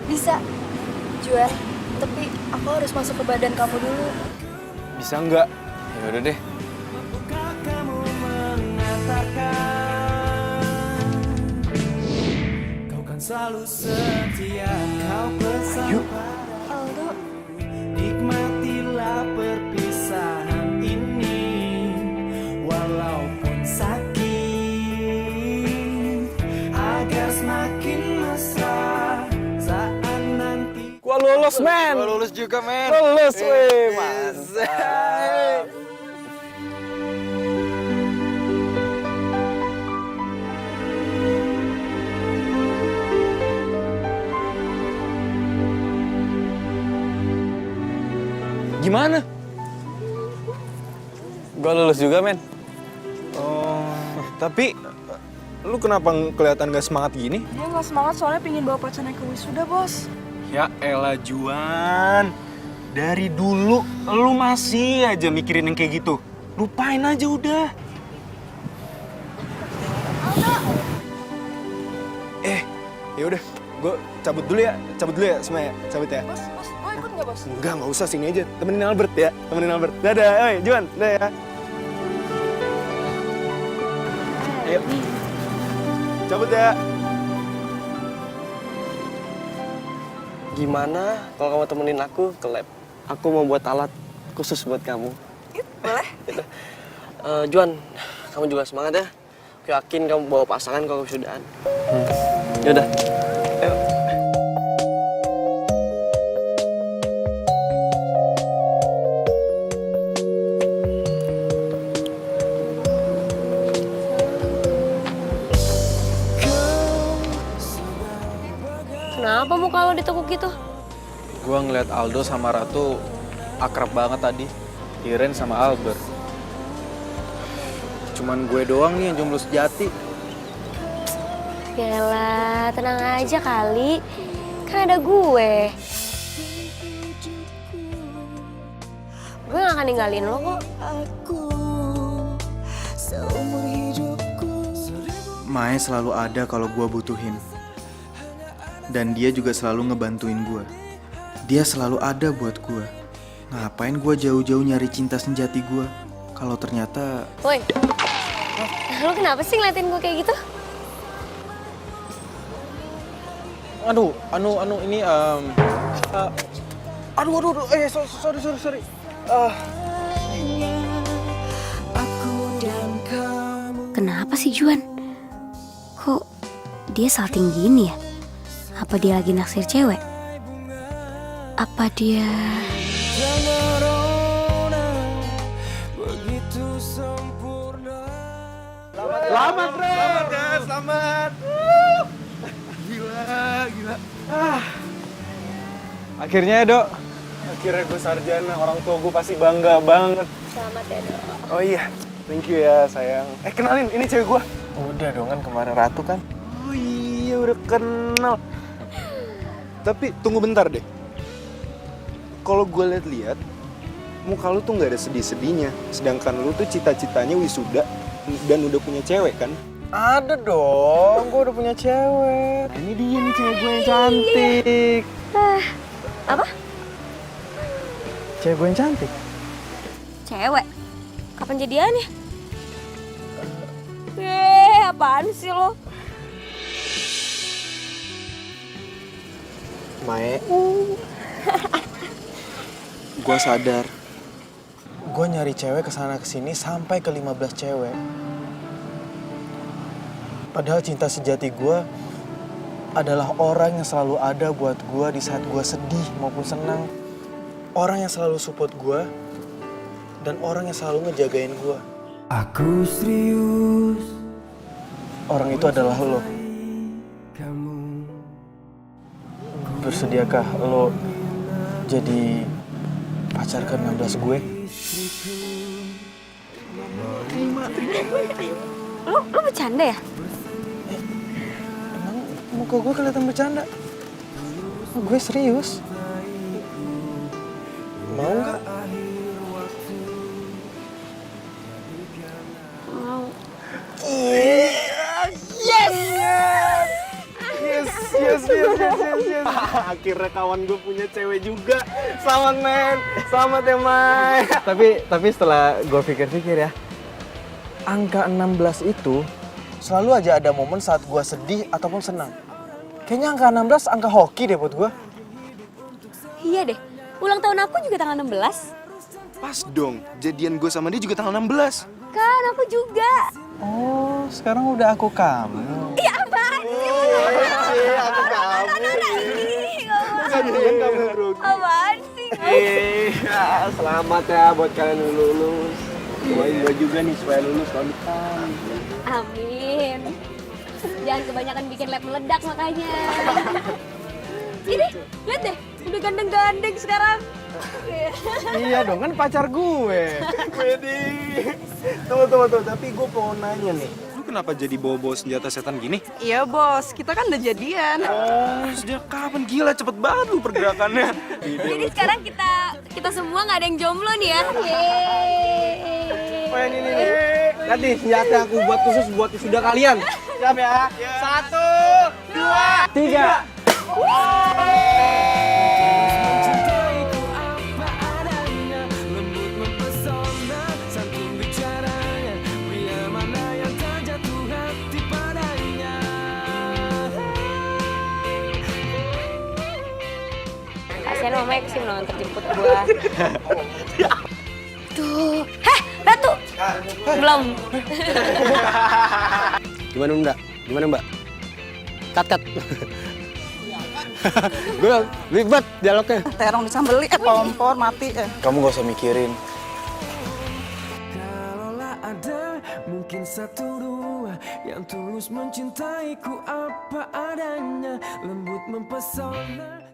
Bisa, Juan. Tapi aku harus masuk ke badan kamu dulu. Bisa nggak? Ya udah deh. Kamu mengatakan kau kan selalu setia, kau pesan Aldo, nikmatilah lulus, men. Gua lulus juga, men. Lulus, weh. Mantap. Gimana? Gue lulus juga, men. Oh, tapi lu kenapa kelihatan gak semangat gini? Dia nggak semangat soalnya pingin bawa pacarnya ke wisuda, Bos. Ya elah Juan, dari dulu lu masih aja mikirin yang kayak gitu. Lupain aja udah. Ya udah, gue cabut dulu ya semua ya, cabut ya. Bos, gue ikut nggak, Bos? Enggak usah, sini aja, temenin Albert ya, temenin Albert. Dadah, oi Juan, dadah ya. Ayo, cabut ya. Gimana kalau kamu temenin aku ke lab? Aku mau buat alat khusus buat kamu. Boleh. Gitu. Juan, kamu juga semangat ya. Aku yakin kamu bawa pasangan kalau kesudahan. Yaudah. Ayo. Kenapa muka lo ditekuk gitu? Gua ngeliat Aldo sama Ratu akrab banget tadi. Iren sama Albert. Cuman gue doang nih yang jomblo sejati. Yalah, tenang aja kali. Kan ada gue. Gue gak akan ninggalin lo kok. Mae selalu ada kalau gue butuhin. Dan dia juga selalu ngebantuin gue. Dia selalu ada buat gue. Ngapain gue jauh-jauh nyari cinta sejati gue? Kalau ternyata... Woi, lo kenapa sih ngeliatin gue kayak gitu? Aduh, ini sorry. Kenapa sih Juan? Kok dia salting gini ya? Apa dia lagi naksir cewek? Apa dia... Selamat, Bro. Selamat, guys. Selamat. Gila. Akhirnya, Dok. Akhirnya gue sarjana. Orang tua gue pasti bangga banget. Selamat ya, Dok. Oh iya. Thank you ya, sayang. Kenalin. Ini cewek gue. Udah dong kan kemarin Ratu kan. Oh iya, udah kenal. Tapi tunggu bentar deh. Kalau gue lihat-lihat, muka lu tuh nggak ada sedih-sedihnya. Sedangkan lu tuh cita-citanya wisuda dan udah punya cewek kan? Ada dong, gue udah punya cewek. Nah, ini dia nih cewek gue yang cantik. Apa? Cewek gue yang cantik. Cewek? Kapan jadiannya? Apaan sih lo? Mae, gue sadar. gue nyari cewek kesana kesini sampai ke 15 cewek. Padahal cinta sejati gue adalah orang yang selalu ada buat gue di saat gue sedih maupun senang. Orang yang selalu support gue dan orang yang selalu ngejagain gue. Aku serius. Orang itu adalah lo. Bersediakah lo jadi pacar ke-16 gue? Lo bercanda ya? Emang muka gue kelihatan bercanda? Gue serius. Mau nggak? Mau. Yes. Akhirnya kawan gue punya cewek juga. Selamat, men. Selamat ya, Mai. Tapi setelah gue pikir-pikir ya, angka 16 itu selalu aja ada momen saat gue sedih ataupun senang. Kayaknya angka 16 angka hoki deh buat gue. Iya deh, ulang tahun aku juga tanggal 16. Pas dong, jadian gue sama dia juga tanggal 16. Kan aku juga. Oh, sekarang udah aku kamu. Iya apaan sih? Aku kamu. nggak jadian kamu bro. Apaan sih? Selamat ya buat kalian yang lulus. Doain gue juga nih supaya lulus tahun depan. Amin. Jangan kebanyakan bikin lab meledak makanya. Ini, lihat deh, udah gandeng-gandeng sekarang. Iya dong, kan pacar gue. Wedi. Tunggu, tapi gue mau nanya nih. Lu kenapa jadi bawa-bawa senjata setan gini? Iya bos, kita kan udah jadian. Oh, sejak kapan? Gila, cepet banget lu pergerakannya. Jadi sekarang kita semua nggak ada yang jomblo nih ya. Yeay. Oh, ini nih. Lihat nih, senjata aku buat khusus buat wisuda kalian. Siap ya? 1, 2, 3. Mencintaiku apa adanya, lembut mempesona, santun bicaranya, pria mana yang tak jatuh hati padanya. Kasian mamanya kesini loh untuk jemput gua. Tuh, Ratu. Belum. Gimana mbak? Cut. Gue ribet dialognya. Terong disambeli, kompor mati. Kamu gak usah mikirin. Kalaulah ada mungkin 1, 2 yang tulus mencintaiku apa adanya, lembut mempesona.